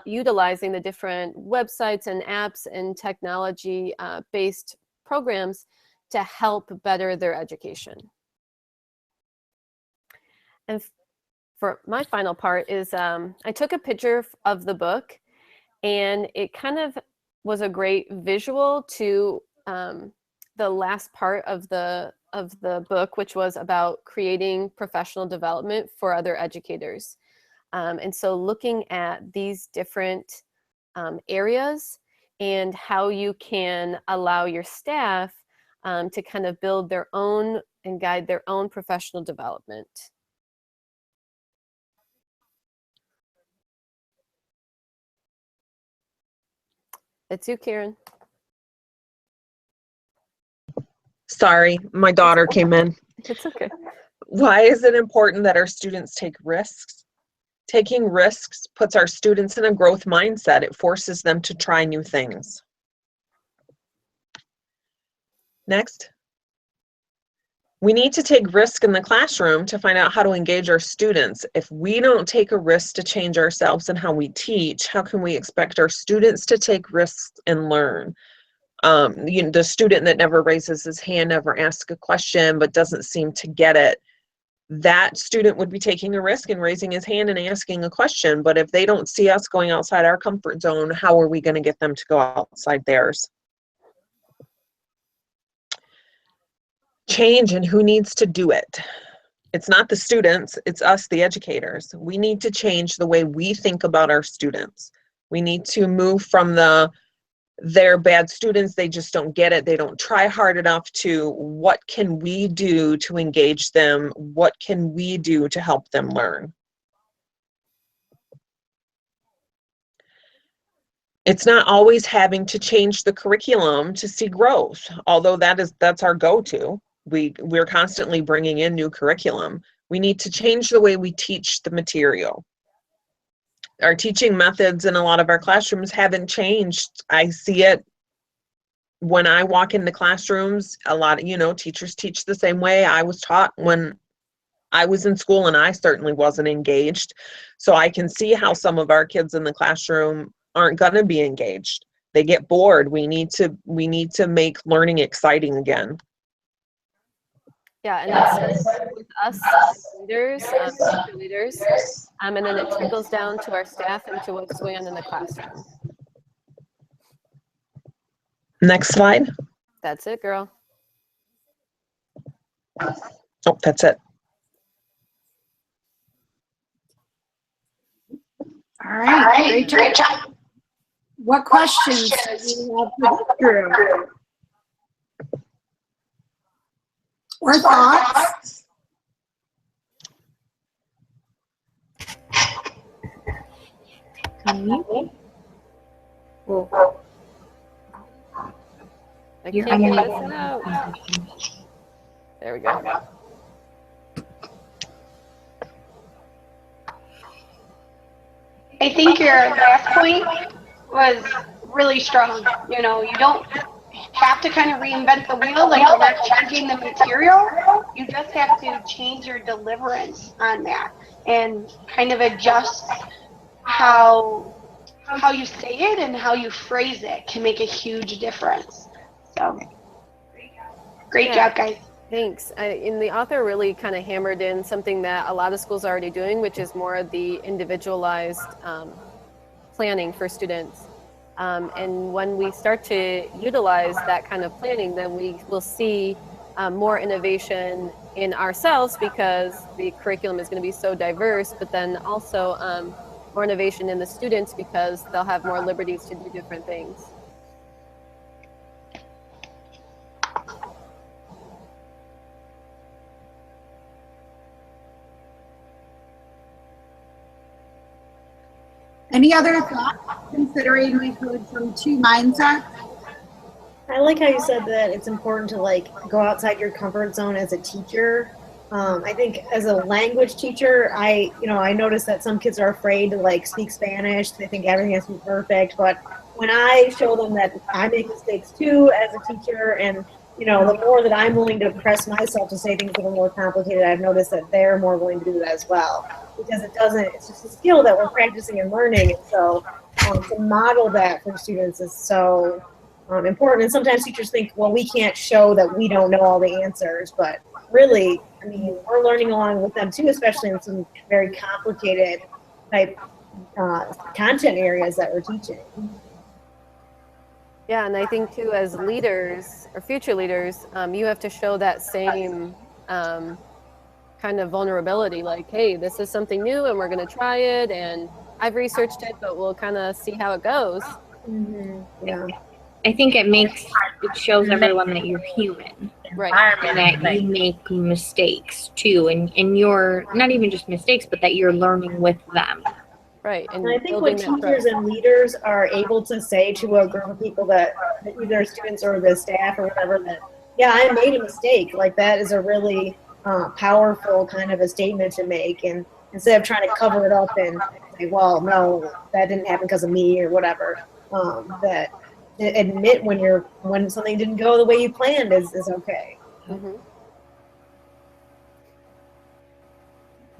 utilizing the different websites and apps and technology-based programs to help better their education. And for my final part is I took a picture of the book, and it kind of was a great visual to the last part of the book, which was about creating professional development for other educators. And so looking at these different areas and how you can allow your staff to kind of build their own and guide their own professional development. It's you, Karen. Sorry, my daughter came in. It's okay. Why is it important that our students take risks? Taking risks puts our students in a growth mindset. It forces them to try new things. Next. We need to take risk in the classroom to find out how to engage our students. If we don't take a risk to change ourselves and how we teach, how can we expect our students to take risks and learn? The student that never raises his hand, never asks a question, but doesn't seem to get it, that student would be taking a risk and raising his hand and asking a question. But if they don't see us going outside our comfort zone, how are we going to get them to go outside theirs? Change, and who needs to do it? It's not the students, it's us, the educators. We need to change the way we think about our students. We need to move from they're bad students, they just don't get it, they don't try hard enough, to what can we do to engage them? What can we do to help them learn? It's not always having to change the curriculum to see growth, although that's our go-to. We're constantly bringing in new curriculum. We need to change the way we teach the material. Our teaching methods in a lot of our classrooms haven't changed. I see it when I walk into classrooms. A lot of, teachers teach the same way I was taught when I was in school, and I certainly wasn't engaged. So I can see how some of our kids in the classroom aren't going to be engaged. They get bored. We need to make learning exciting again. Yeah, and it starts with us leaders, teacher leaders, and then it trickles down to our staff and to what's going on in the classroom. Next slide. That's it, girl. Oh, that's it. All right, great job. What questions do you have to go through? Or thoughts? I can't get this out. There we go. I think your last point was really strong. You don't have to kind of reinvent the wheel, like you're not changing the material. You just have to change your deliverance on that and kind of adjust how you say it and how you phrase it can make a huge difference. So great job, guys. Thanks. And the author really kind of hammered in something that a lot of schools are already doing, which is more of the individualized planning for students. And when we start to utilize that kind of planning, then we will see more innovation in ourselves, because the curriculum is going to be so diverse, but then also more innovation in the students because they'll have more liberties to do different things. Any other thoughts, considering we've heard from two mindsets? I like how you said that it's important to like go outside your comfort zone as a teacher. I think as a language teacher, I notice that some kids are afraid to like speak Spanish. They think everything has to be perfect. But when I show them that I make mistakes too as a teacher, and the more that I'm willing to press myself to say things that are more complicated, I've noticed that they're more willing to do that as well. Because it's just a skill that we're practicing and learning. And so to model that for students is so important. And sometimes teachers think, well, we can't show that we don't know all the answers, but really, I mean, we're learning along with them too, especially in some very complicated type content areas that we're teaching. Yeah, and I think too, as leaders or future leaders, you have to show that same kind of vulnerability, like, hey, this is something new and we're going to try it, and I've researched it, but we'll kind of see how it goes. Mm-hmm. Yeah. I think it shows everyone that you're human. Right. And that you make mistakes too. And you're not even just mistakes, but that you're learning with them. Right. And I think when teachers and leaders are able to say to a group of people that either students or the staff or whatever that, yeah, I made a mistake, like that is a really powerful kind of a statement to make. And instead of trying to cover it up and say, well, no, that didn't happen because of me or whatever, that admit when something didn't go the way you planned is okay. Mm-hmm.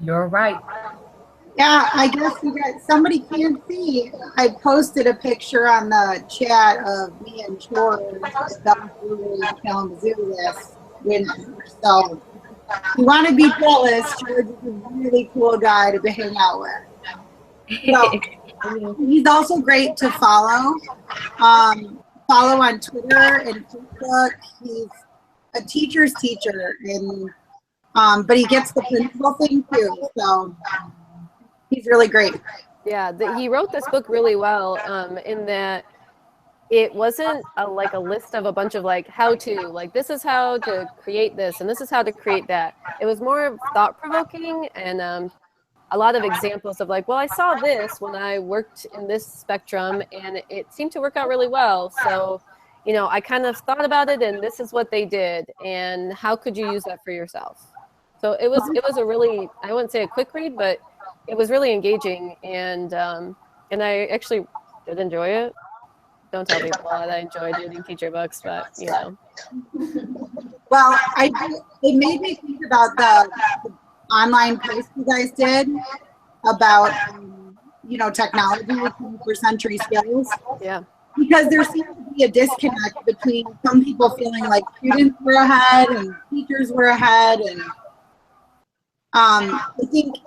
You're right. Yeah, I guess somebody can't see. I posted a picture on the chat of me and George going through the Kalamazoo list. So if you want to be jealous, George is a really cool guy to hang out with. So, he's also great to follow. Follow on Twitter and Facebook. He's a teacher's teacher, and but he gets the principal thing too. So he's really great. Yeah, he wrote this book really well in that it wasn't like a list of a bunch of like how to, like this is how to create this and this is how to create that. It was more thought-provoking and a lot of examples of like, well, I saw this when I worked in this spectrum and it seemed to work out really well. So, I kind of thought about it and this is what they did and how could you use that for yourself? So it was a really, I wouldn't say a quick read, but it was really engaging and I actually did enjoy it. Don't tell people that I enjoy reading teacher books, but Well, it made me think about the online post you guys did about technology with 21st century skills. Yeah. Because there seems to be a disconnect between some people feeling like students were ahead and teachers were ahead, and I think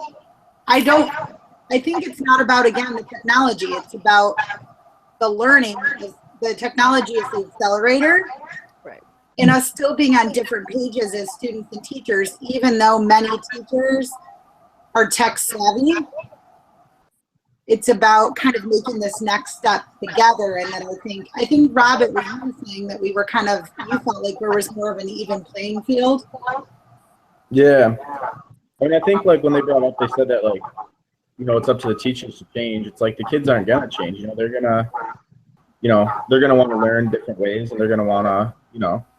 it's not about, again, the technology. It's about the learning. The technology is the accelerator. Right. And us still being on different pages as students and teachers, even though many teachers are tech savvy. It's about kind of making this next step together. And then I think Rob, it was you saying that you felt like there was more of an even playing field. Yeah. I mean, I think like when they brought up, they said that like, it's up to the teachers to change. It's like the kids aren't going to change. They're going to, they're going to want to learn different ways and they're going to want to,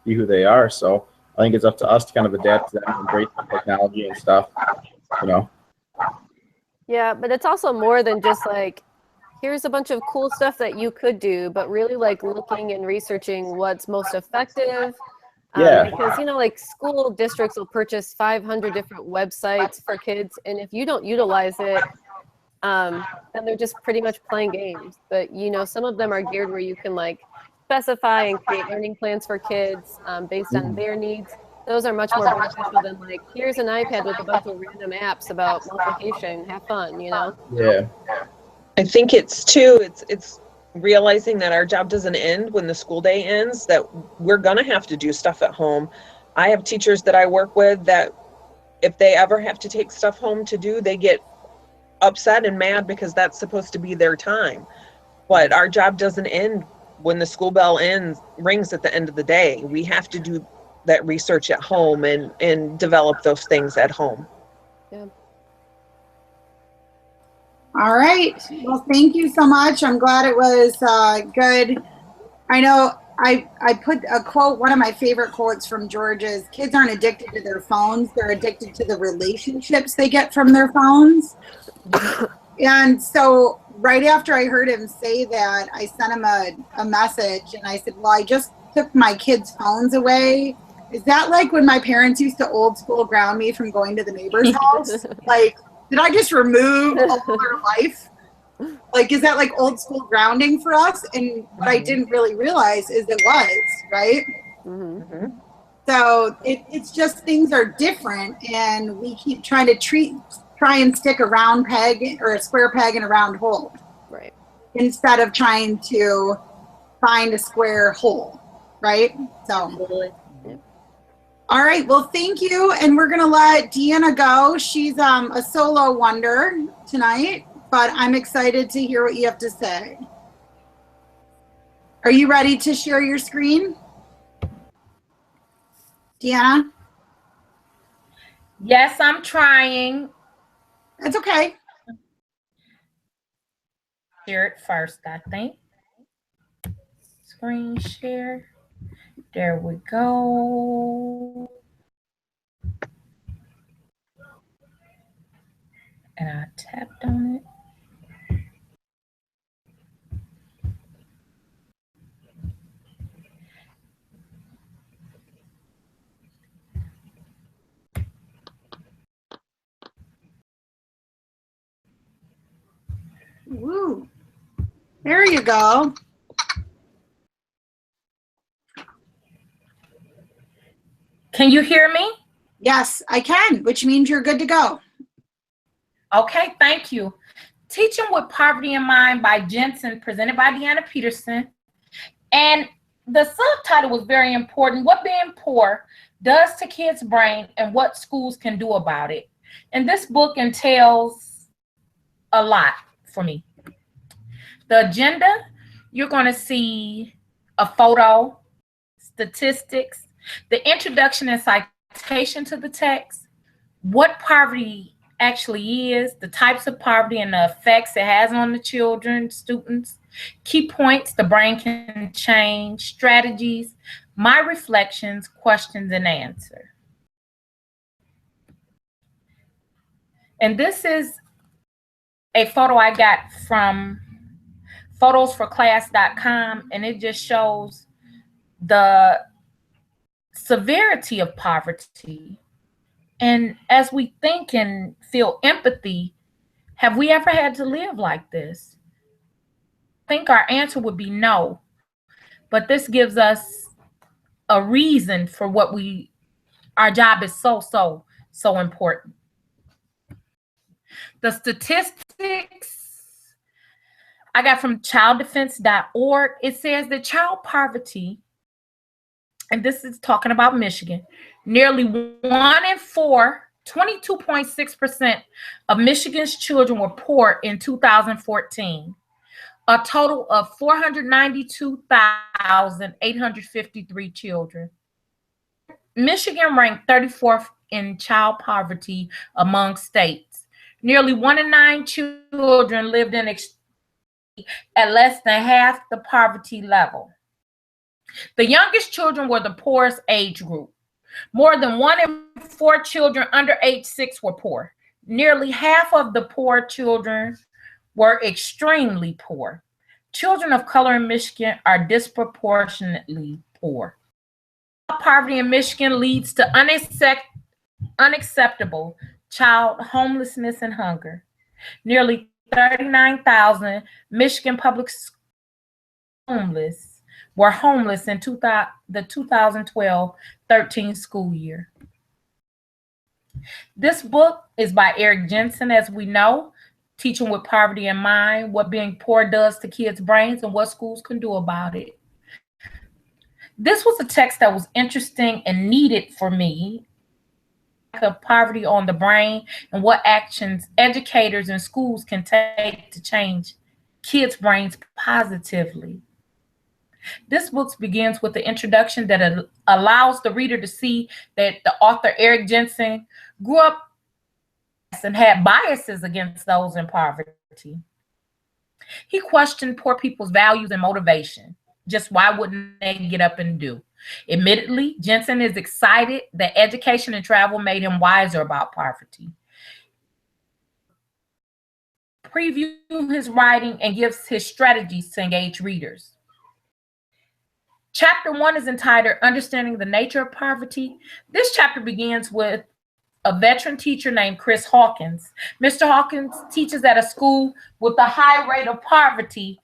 be who they are. So I think it's up to us to kind of adapt to them, embrace the technology and stuff, Yeah, but it's also more than just like, here's a bunch of cool stuff that you could do, but really like looking and researching what's most effective. Yeah. Because, like school districts will purchase 500 different websites for kids. And if you don't utilize it, then they're just pretty much playing games. But, some of them are geared where you can like specify and create learning plans for kids based on their needs. Those are much more beneficial than like, here's an iPad with a bunch of random apps about multiplication. Have fun, Yeah. I think it's realizing that our job doesn't end when the school day ends, that we're going to have to do stuff at home. I have teachers that I work with that if they ever have to take stuff home to do, they get upset and mad because that's supposed to be their time. But our job doesn't end when the school bell rings at the end of the day. We have to do that research at home and develop those things at home. Yeah. All right. Well, thank you so much. I'm glad it was good. I know I put a quote, one of my favorite quotes from George is, kids aren't addicted to their phones. They're addicted to the relationships they get from their phones. And so right after I heard him say that, I sent him a message and I said, well, I just took my kids' phones away. Is that like when my parents used to old school ground me from going to the neighbor's house? Like, did I just remove all their life? Like, is that like old school grounding for us? And what I didn't really realize is it was, right? Mm-hmm. So it's just things are different, and we keep trying to try and stick a round peg or a square peg in a round hole. Right. Instead of trying to find a square hole, right? So, all right, well, thank you. And we're gonna let Deanna go. She's a solo wonder tonight, but I'm excited to hear what you have to say. Are you ready to share your screen? Deanna? Yes, I'm trying. That's okay. Share it first, I think. Screen share. There we go. And I tapped on it. Woo. There you go. Can you hear me? Yes, I can, which means you're good to go. Okay, thank you. Teaching with Poverty in Mind by Jensen, presented by Deanna Peterson. And the subtitle was very important: What Being Poor Does to Kids' Brain and What Schools Can Do About It. And this book entails a lot for me. The agenda, you're going to see a photo, statistics, the introduction and citation to the text, what poverty actually is, the types of poverty and the effects it has on the children, students, key points, the brain can change, strategies, my reflections, questions and answer. And this is a photo I got from photosforclass.com, and it just shows the severity of poverty. And as we think and feel empathy, have we ever had to live like this? I think our answer would be no. But this gives us a reason for what our job is so important. The statistics I got from childdefense.org. It says that child poverty, and this is talking about Michigan, nearly 1 in 4, 22.6% of Michigan's children were poor in 2014. A total of 492,853 children. Michigan ranked 34th in child poverty among states. Nearly 1 in 9 children lived in at less than half the poverty level. The youngest children were the poorest age group. More than 1 in 4 children under age 6 were poor. Nearly half of the poor children were extremely poor. Children of color in Michigan are disproportionately poor. Poverty in Michigan leads to unacceptable child homelessness and hunger. Nearly 39,000 Michigan public homeless were homeless in the 2012-13 school year. This book is by Eric Jensen, as we know, Teaching with Poverty in Mind, What Being Poor Does to Kids' Brains and What Schools Can Do About It. This was a text that was interesting and needed for me. Of poverty on the brain and what actions educators and schools can take to change kids' brains positively. This book begins with the introduction that allows the reader to see that the author Eric Jensen grew up and had biases against those in poverty. He questioned poor people's values and motivation. Just why wouldn't they get up and do? Admittedly, Jensen is excited that education and travel made him wiser about poverty. Preview his writing and gives his strategies to engage readers. Chapter 1 is entitled Understanding the Nature of Poverty. This chapter begins with a veteran teacher named Chris Hawkins. Mr. Hawkins teaches at a school with a high rate of poverty.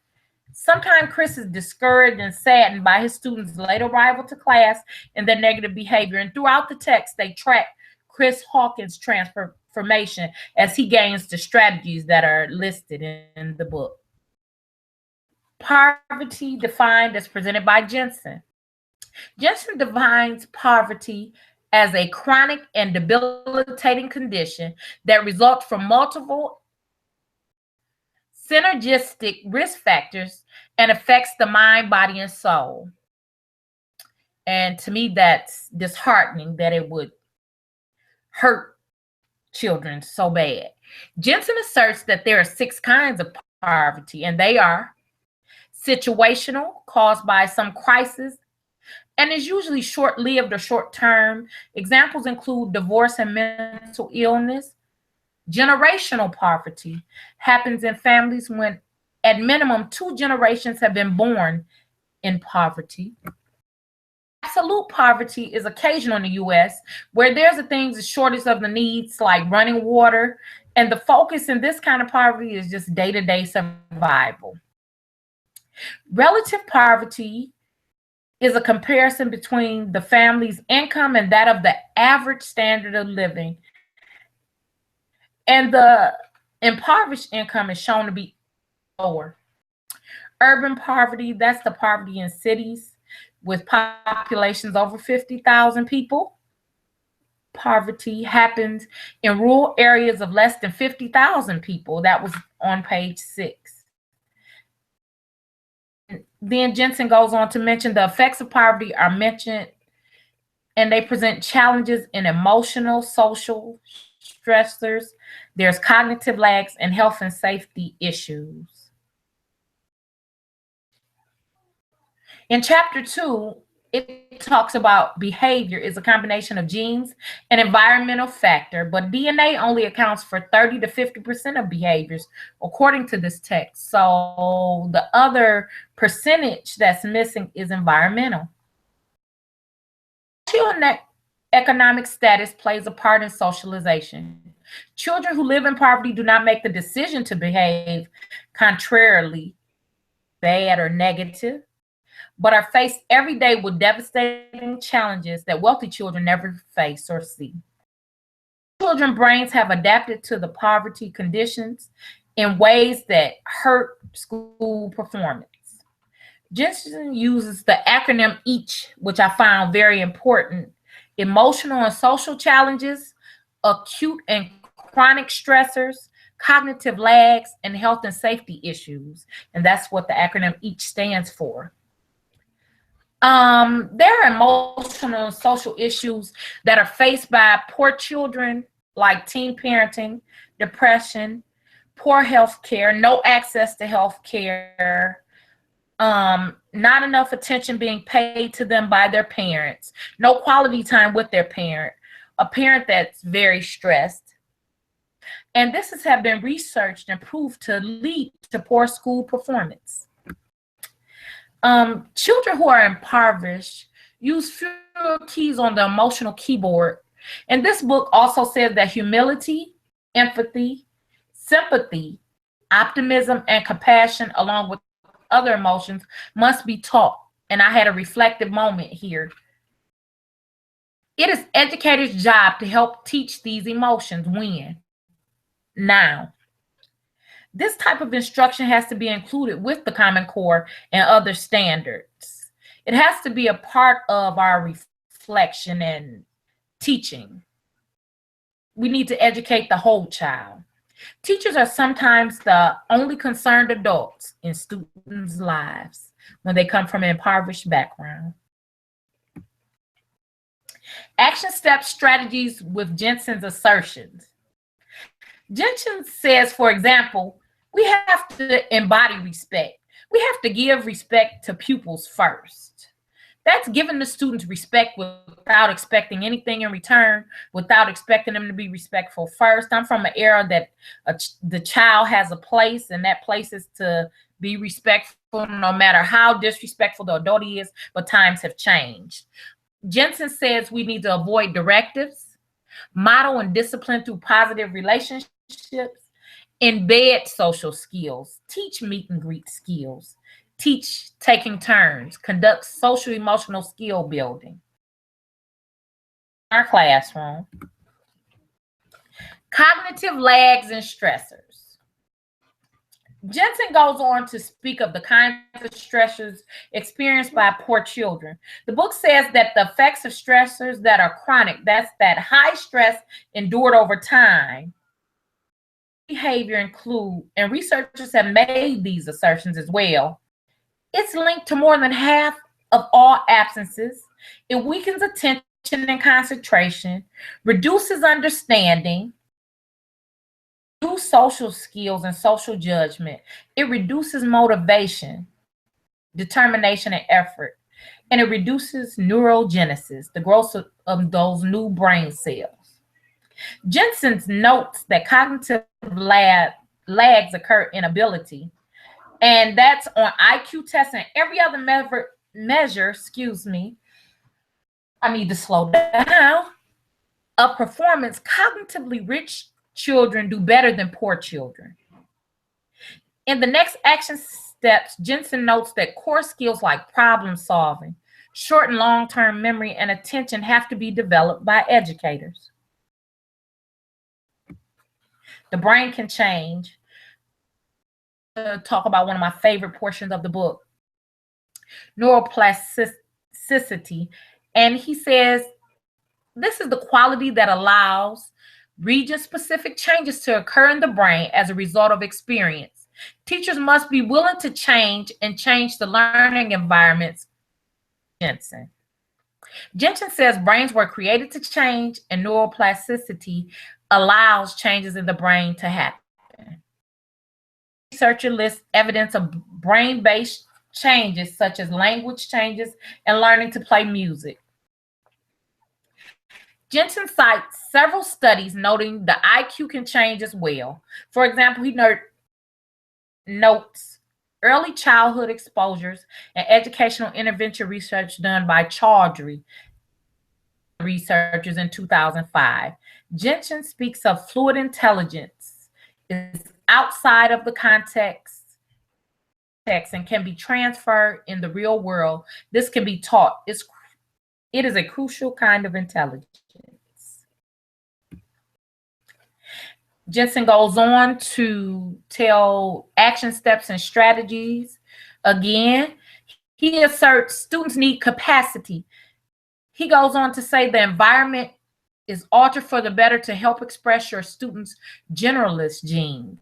Sometimes Chris is discouraged and saddened by his students' late arrival to class and their negative behavior. And throughout the text, they track Chris Hawkins' transformation as he gains the strategies that are listed in the book. Poverty defined as presented by Jensen. Jensen defines poverty as a chronic and debilitating condition that results from multiple synergistic risk factors and affects the mind, body, and soul. And to me, that's disheartening that it would hurt children so bad. Jensen asserts that there are 6 kinds of poverty, and they are situational, caused by some crisis, and is usually short-lived or short-term. Examples include divorce and mental illness. Generational poverty happens in families when at minimum 2 generations have been born in poverty. Absolute poverty is occasional in the U.S., where there's a things, a shortage of the needs like running water, and the focus in this kind of poverty is just day-to-day survival. Relative poverty is a comparison between the family's income and that of the average standard of living. And the impoverished income is shown to be lower. Urban poverty, that's the poverty in cities with populations over 50,000 people. Poverty happens in rural areas of less than 50,000 people. That was on page 6. Then Jensen goes on to mention the effects of poverty are mentioned, and they present challenges in emotional, social stressors. There's cognitive lags and health and safety issues. In chapter 2, it talks about behavior is a combination of genes and environmental factor, but DNA only accounts for 30 to 50% of behaviors, according to this text. So the other percentage that's missing is environmental. Economic status plays a part in socialization. Children who live in poverty do not make the decision to behave contrarily, bad or negative, but are faced every day with devastating challenges that wealthy children never face or see. Children's brains have adapted to the poverty conditions in ways that hurt school performance. Jensen uses the acronym EACH, which I found very important: emotional and social challenges, acute and chronic stressors, cognitive lags, and health and safety issues. And that's what the acronym EACH stands for. There are emotional and social issues that are faced by poor children, like teen parenting, depression, poor health care, no access to health care, not enough attention being paid to them by their parents, no quality time with their parent, a parent that's very stressed. And this has been researched and proved to lead to poor school performance. Children who are impoverished use fewer keys on the emotional keyboard. And this book also says that humility, empathy, sympathy, optimism, and compassion, along with other emotions, must be taught. And I had a reflective moment here. It is educators' job to help teach these emotions. When? Now. This type of instruction has to be included with the Common Core and other standards. It has to be a part of our reflection and teaching. We need to educate the whole child. Teachers are sometimes the only concerned adults in students' lives when they come from an impoverished background. Action steps, strategies with Jensen's assertions. Jensen says, for example, we have to embody respect. We have to give respect to pupils first. That's giving the students respect without expecting anything in return, without expecting them to be respectful first. I'm from an era that the child has a place, and that place is to be respectful no matter how disrespectful the adult is, but times have changed. Jensen says we need to avoid directives, model and discipline through positive relationships, embed social skills, teach meet and greet skills, teach taking turns, conduct social emotional skill building. Our classroom. Cognitive lags and stressors. Jensen goes on to speak of the kinds of stressors experienced by poor children. The book says that the effects of stressors that are chronic, that's that high stress endured over time, behavior include, and researchers have made these assertions as well, it's linked to more than half of all absences. It weakens attention and concentration, reduces understanding, reduces social skills and social judgment. It reduces motivation, determination, and effort. And it reduces neurogenesis, the growth of those new brain cells. Jensen notes that cognitive lags occur in ability, and that's on IQ tests and every other measure, I need to slow down, of performance. Cognitively rich children do better than poor children. In the next action steps, Jensen notes that core skills like problem solving, short and long-term memory, and attention have to be developed by educators. The brain can change. Talk about one of my favorite portions of the book, neuroplasticity. And he says, this is the quality that allows region-specific changes to occur in the brain as a result of experience. Teachers must be willing to change and change the learning environments. Jensen says brains were created to change, and neuroplasticity allows changes in the brain to happen. Researcher lists evidence of brain-based changes such as language changes and learning to play music. Jensen cites several studies noting the IQ can change as well. For example, he notes early childhood exposures and educational intervention research done by Chaudhry researchers in 2005. Jensen speaks of fluid intelligence is outside of the context and can be transferred in the real world. This can be taught. It is a crucial kind of intelligence. Jensen goes on to tell action steps and strategies. Again, he asserts students need capacity. He goes on to say the environment is altered for the better to help express your students' generalist genes.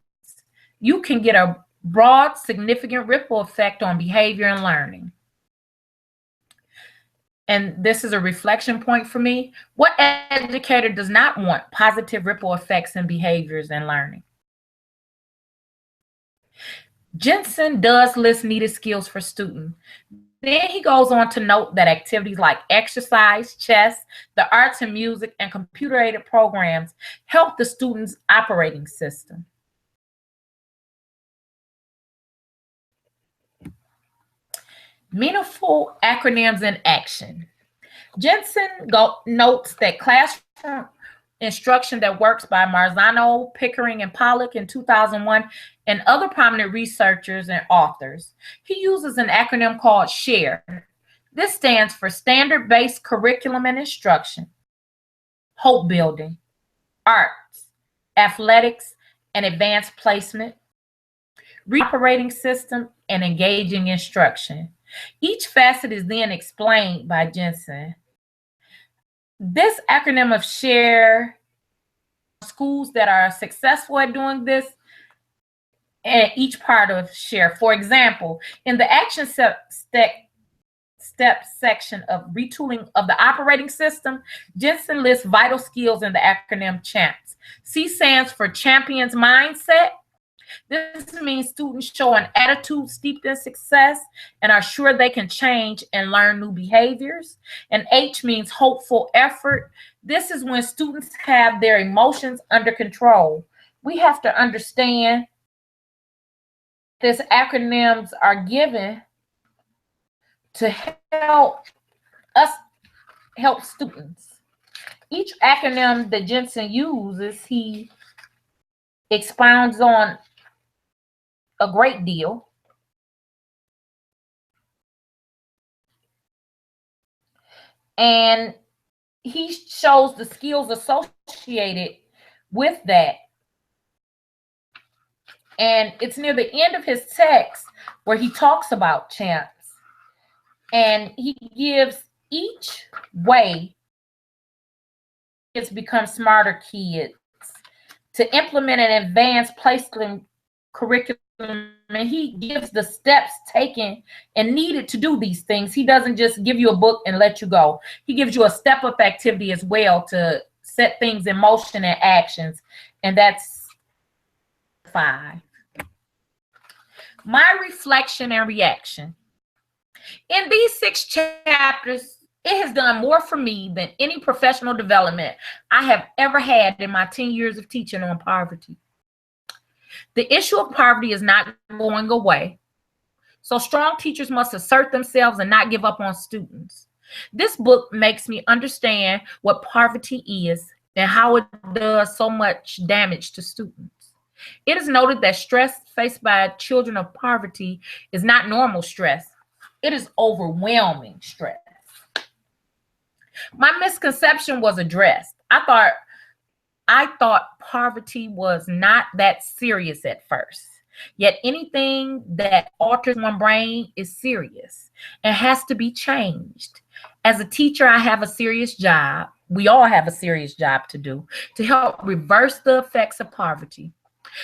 You can get a broad, significant ripple effect on behavior and learning. And this is a reflection point for me. What educator does not want positive ripple effects in behaviors and learning? Jensen does list needed skills for students. Then he goes on to note that activities like exercise, chess, the arts and music, and computer-aided programs help the student's operating system. Meaningful acronyms in action. Jensen notes that classroom instruction that works by Marzano, Pickering, and Pollock in 2001, and other prominent researchers and authors. He uses an acronym called SHARE. This stands for Standard-Based Curriculum and Instruction, Hope Building, Arts, Athletics, and Advanced Placement, Operating System, and Engaging Instruction. Each facet is then explained by Jensen. This acronym of SHARE, schools that are successful at doing this, and each part of SHARE. For example, in the action step step section of retooling of the operating system, Jensen lists vital skills in the acronym CHAMPS. C stands for Champions Mindset. This means students show an attitude steeped in success and are sure they can change and learn new behaviors. And H means hopeful effort. This is when students have their emotions under control. We have to understand these acronyms are given to help us help students. Each acronym that Jensen uses, he expounds on a great deal. And he shows the skills associated with that. And it's near the end of his text where he talks about CHAMPS. And he gives each way kids become smarter kids to implement an advanced placement curriculum. And he gives the steps taken and needed to do these things. He doesn't just give you a book and let you go. He gives you a step-up activity as well to set things in motion and actions. And that's 5. My reflection and reaction. In these 6 chapters, it has done more for me than any professional development I have ever had in my 10 years of teaching on poverty. The issue of poverty is not going away, so strong teachers must assert themselves and not give up on students. This book makes me understand what poverty is and how it does so much damage to students. It is noted that stress faced by children of poverty is not normal stress. It is overwhelming stress. My misconception was addressed. I thought poverty was not that serious at first. Yet anything that alters one brain is serious and has to be changed. As a teacher, I have a serious job. We all have a serious job to do to help reverse the effects of poverty.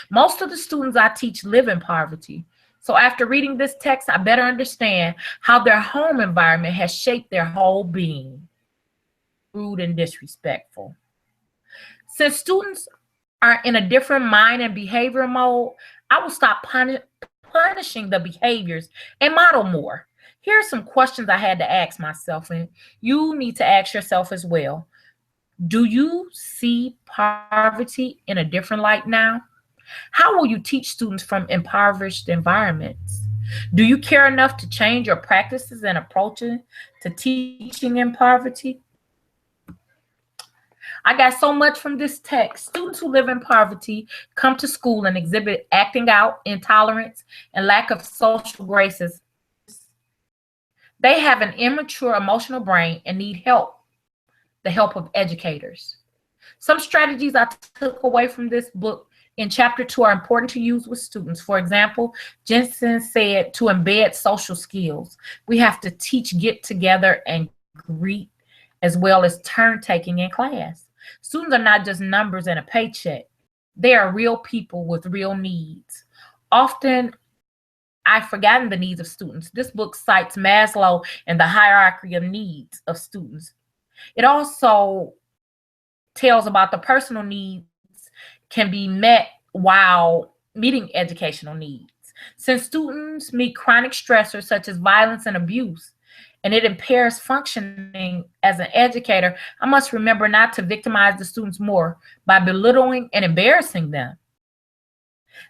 Most of the students I teach live in poverty. So after reading this text, I better understand how their home environment has shaped their whole being. Rude and disrespectful. Since students are in a different mind and behavior mode, I will stop punishing the behaviors and model more. Here are some questions I had to ask myself, and you need to ask yourself as well. Do you see poverty in a different light now? How will you teach students from impoverished environments? Do you care enough to change your practices and approaches to teaching in poverty? I got so much from this text. Students who live in poverty come to school and exhibit acting out, intolerance, and lack of social graces. They have an immature emotional brain and need help, the help of educators. Some strategies I took away from this book in chapter 2 are important to use with students. For example, Jensen said to embed social skills. We have to teach get together and greet as well as turn taking in class. Students are not just numbers and a paycheck. They are real people with real needs. Often, I've forgotten the needs of students. This book cites Maslow and the hierarchy of needs of students. It also tells about the personal needs can be met while meeting educational needs. Since students meet chronic stressors such as violence and abuse, and it impairs functioning as an educator, I must remember not to victimize the students more by belittling and embarrassing them.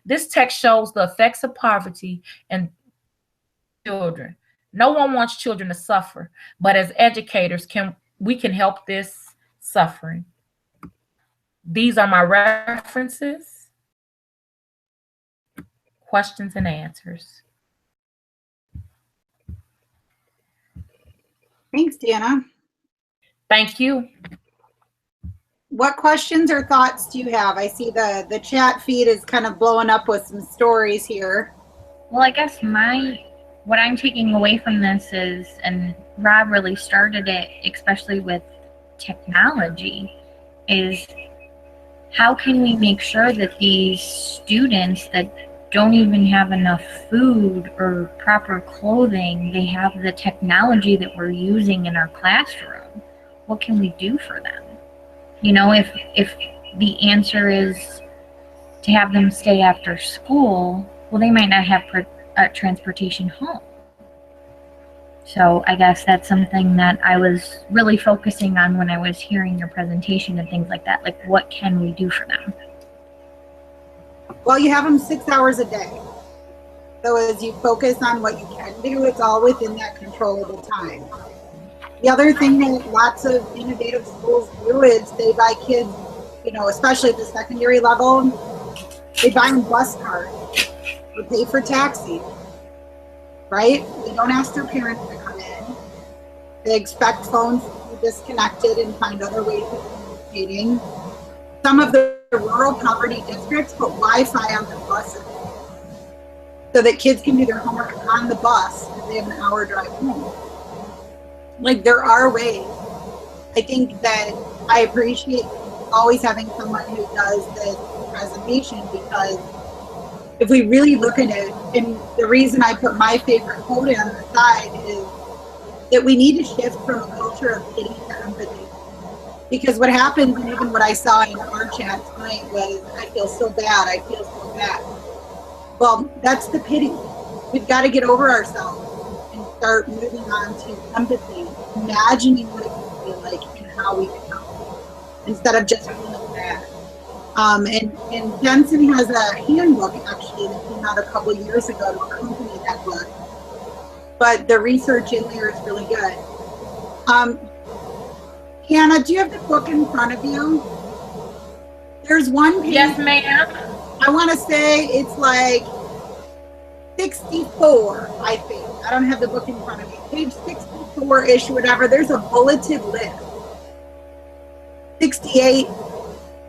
This text shows the effects of poverty and children. No one wants children to suffer, but as educators, we can help this suffering. These are my references, questions and answers. Thanks, Deanna. Thank you. What questions or thoughts do you have? I see the chat feed is kind of blowing up with some stories here. Well, I guess what I'm taking away from this is, and Rob really started it, especially with technology, is how can we make sure that these students that don't even have enough food or proper clothing. They have the technology that we're using in our classroom. What can we do for them? You know, if the answer is to have them stay after school, well, they might not have transportation home. So I guess that's something that I was really focusing on when I was hearing your presentation and things like that. Like, what can we do for them? Well, you have them 6 hours a day. So as you focus on what you can do, it's all within that controllable time. The other thing that lots of innovative schools do is they buy kids, you know, especially at the secondary level, they buy them bus cards. They pay for taxis, right? They don't ask their parents to come in. They expect phones to be disconnected and find other ways of communicating. Some of the rural poverty districts put Wi-Fi on their buses so that kids can do their homework on the bus if they have an hour drive home. Like, there are ways. I think that I appreciate always having someone who does this presentation, because if we really look at it, and the reason I put my favorite quote on the side is that we need to shift from a culture of pity to empathy. Because what happens, and even what I saw in our chat tonight, was, I feel so bad, I feel so bad. Well, that's the pity. We've got to get over ourselves and start moving on to empathy, imagining what it would feel like and how we can help, instead of just feeling bad. And Jensen has a handbook, actually, that came out a couple of years ago to accompany that book. But the research in there is really good. Hannah, do you have the book in front of you? There's one page. Yes, ma'am. I want to say it's like 64, I think. I don't have the book in front of me. Page 64-ish, whatever. There's a bulleted list. 68,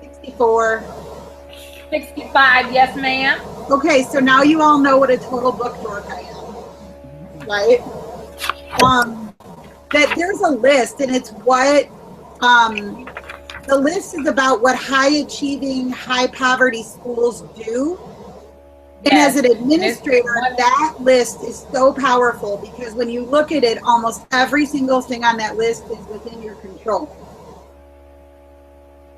64. 65, yes, ma'am. Okay, so now you all know what a total book dork I am, right? That there's a list, and it's what the list is about what high achieving, high poverty schools do. And as an administrator, that list is so powerful, because when you look at it, almost every single thing on that list is within your control.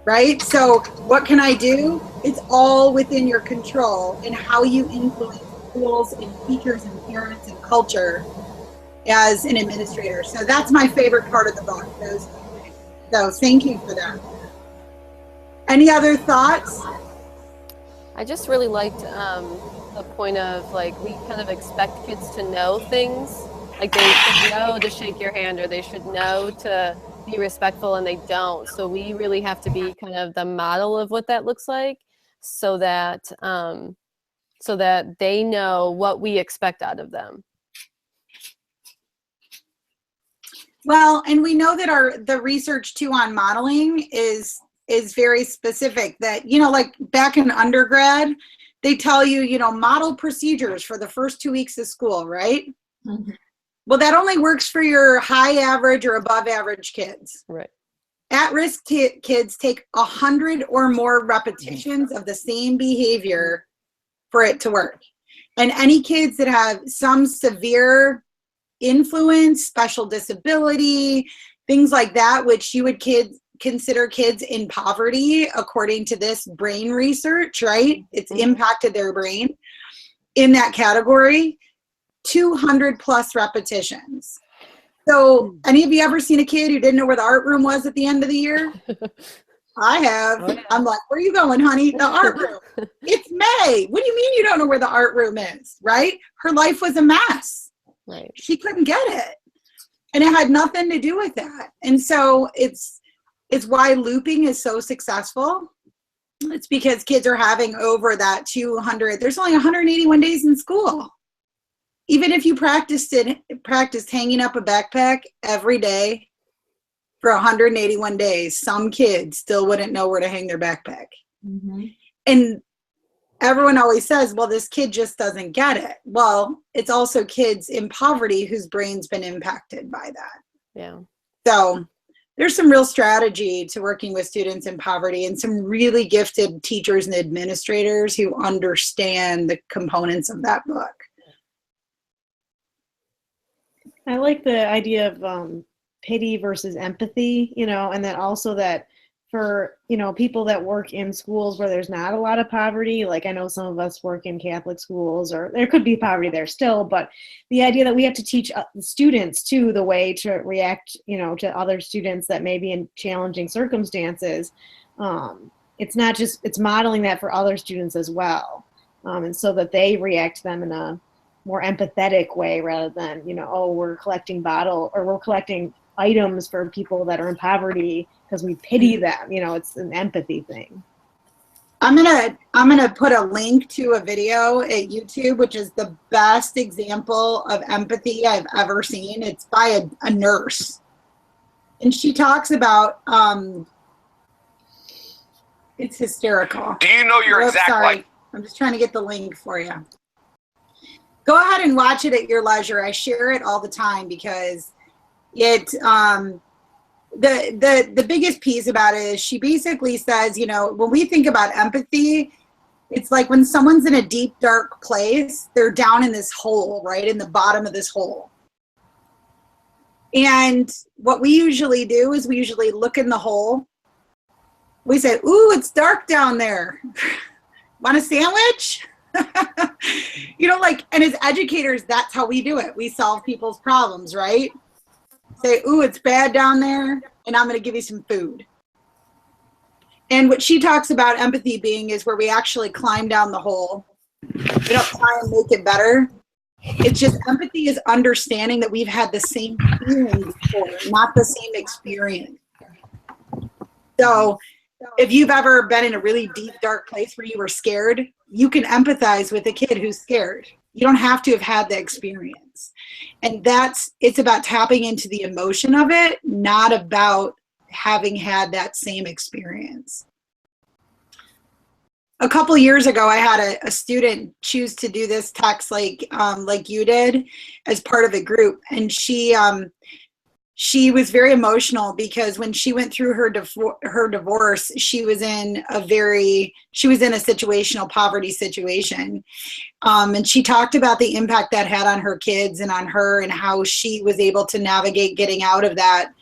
Right? So what can I do? It's all within your control, and how you influence schools and teachers and parents and culture as an administrator. So that's my favorite part of the book. So thank you for that. Any other thoughts? I just really liked the point of, like, we kind of expect kids to know things. Like, they should know to shake your hand, or they should know to be respectful, and they don't. So we really have to be kind of the model of what that looks like, so that they know what we expect out of them. Well, and we know that the research too on modeling is very specific, that, you know, like back in undergrad, they tell you, you know, model procedures for the first 2 weeks of school, right? Mm-hmm. Well, that only works for your high average or above average kids. Right. At-risk kids take 100 or more repetitions of the same behavior for it to work. And any kids that have some severe influence, special disability, things like that, which you would consider kids in poverty, according to this brain research, right? It's impacted their brain in that category, 200 plus repetitions. So any of you ever seen a kid who didn't know where the art room was at the end of the year? I have. Oh, yeah. I'm like, where are you going, honey? The art room. It's May. What do you mean you don't know where the art room is, right? Her life was a mess. Right. She couldn't get it. And it had nothing to do with that. And so it's why looping is so successful. It's because kids are having over that 200. There's only 181 days in school. Even if you practiced hanging up a backpack every day for 181 days, some kids still wouldn't know where to hang their backpack. Mm-hmm. And everyone always says, well, this kid just doesn't get it. Well, it's also kids in poverty whose brain's been impacted by that. Yeah. So there's some real strategy to working with students in poverty, and some really gifted teachers and administrators who understand the components of that book. I like the idea of pity versus empathy, you know, and then also that for, you know, people that work in schools where there's not a lot of poverty, like I know some of us work in Catholic schools, or there could be poverty there still, but the idea that we have to teach students too the way to react, you know, to other students that may be in challenging circumstances. It's not just, it's modeling that for other students as well. And so that they react to them in a more empathetic way rather than, you know, oh, we're collecting we're collecting items for people that are in poverty because we pity them. You know, it's an empathy thing. I'm gonna put a link to a video at YouTube, which is the best example of empathy I've ever seen. It's by a nurse, and she talks about it's hysterical. Do you know your exact Sorry, I'm just trying to get the link for you. Go ahead and watch it at your leisure. I share it all the time because it the biggest piece about it is she basically says, you know, when we think about empathy, it's like when someone's in a deep, dark place, they're down in this hole, right, in the bottom of this hole. And what we usually do is we usually look in the hole. We say, ooh, it's dark down there. Want a sandwich? You know, like, and as educators, that's how we do it. We solve people's problems, right? Say, ooh, it's bad down there, and I'm going to give you some food. And what she talks about empathy being is where we actually climb down the hole. We don't try and make it better. It's just empathy is understanding that we've had the same feeling before, not the same experience. So if you've ever been in a really deep, dark place where you were scared, you can empathize with a kid who's scared. You don't have to have had the experience. And it's about tapping into the emotion of it, not about having had that same experience. A couple years ago, I had a student choose to do this text like you did as part of a group. And she was very emotional because when she went through her divorce, she was in a situational poverty situation. And she talked about the impact that had on her kids and on her and how she was able to navigate getting out of that.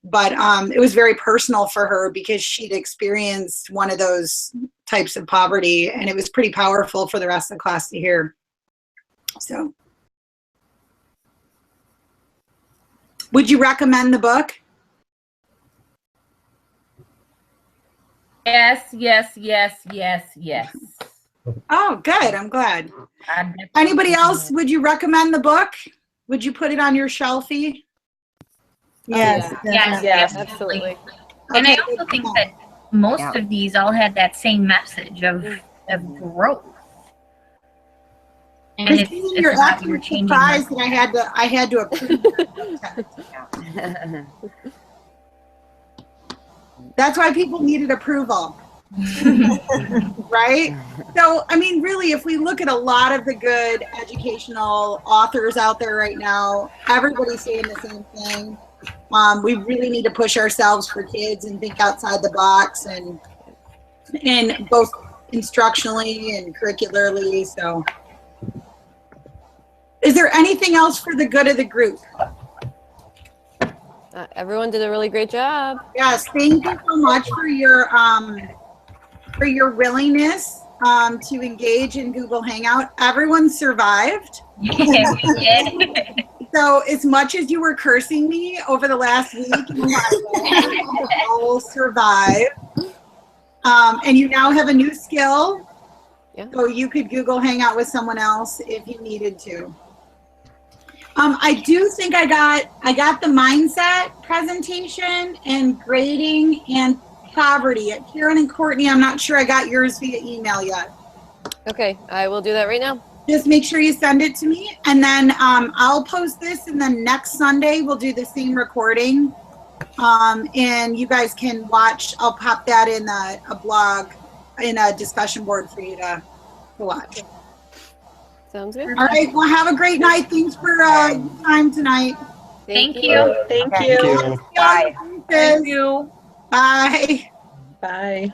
But it was very personal for her because she'd experienced one of those types of poverty, and it was pretty powerful for the rest of the class to hear. So. Would you recommend the book? Yes, yes, yes, yes, yes. Oh, good. I'm glad. Anybody else, would you recommend the book? Would you put it on your shelfie? Yes. Yes, absolutely. And Okay. I also think that most of these all had that same message of growth. And Christine, you're about actually your changing surprised that I had to approve that. That's why people needed approval. Right? So, I mean, really, if we look at a lot of the good educational authors out there right now, everybody's saying the same thing. We really need to push ourselves for kids and think outside the box, and both instructionally and curricularly. So, is there anything else for the good of the group? Everyone did a really great job. Yes, thank you so much for your willingness to engage in Google Hangout. Everyone survived. Yeah, we did. So as much as you were cursing me over the last week, you all survived. And you now have a new skill. Yeah. So you could Google Hangout with someone else if you needed to. I do think I got the mindset presentation and grading and poverty. At Karen and Courtney, I'm not sure I got yours via email yet. Okay, I will do that right now. Just make sure you send it to me, and then I'll post this, and then next Sunday we'll do the same recording, and you guys can watch. I'll pop that in a blog, in a discussion board for you to watch. Sounds good. All right, well, have a great night. Thanks for your time tonight. Thank you. Thank Okay. you. Thank you. Bye. Thank you. Bye. Bye.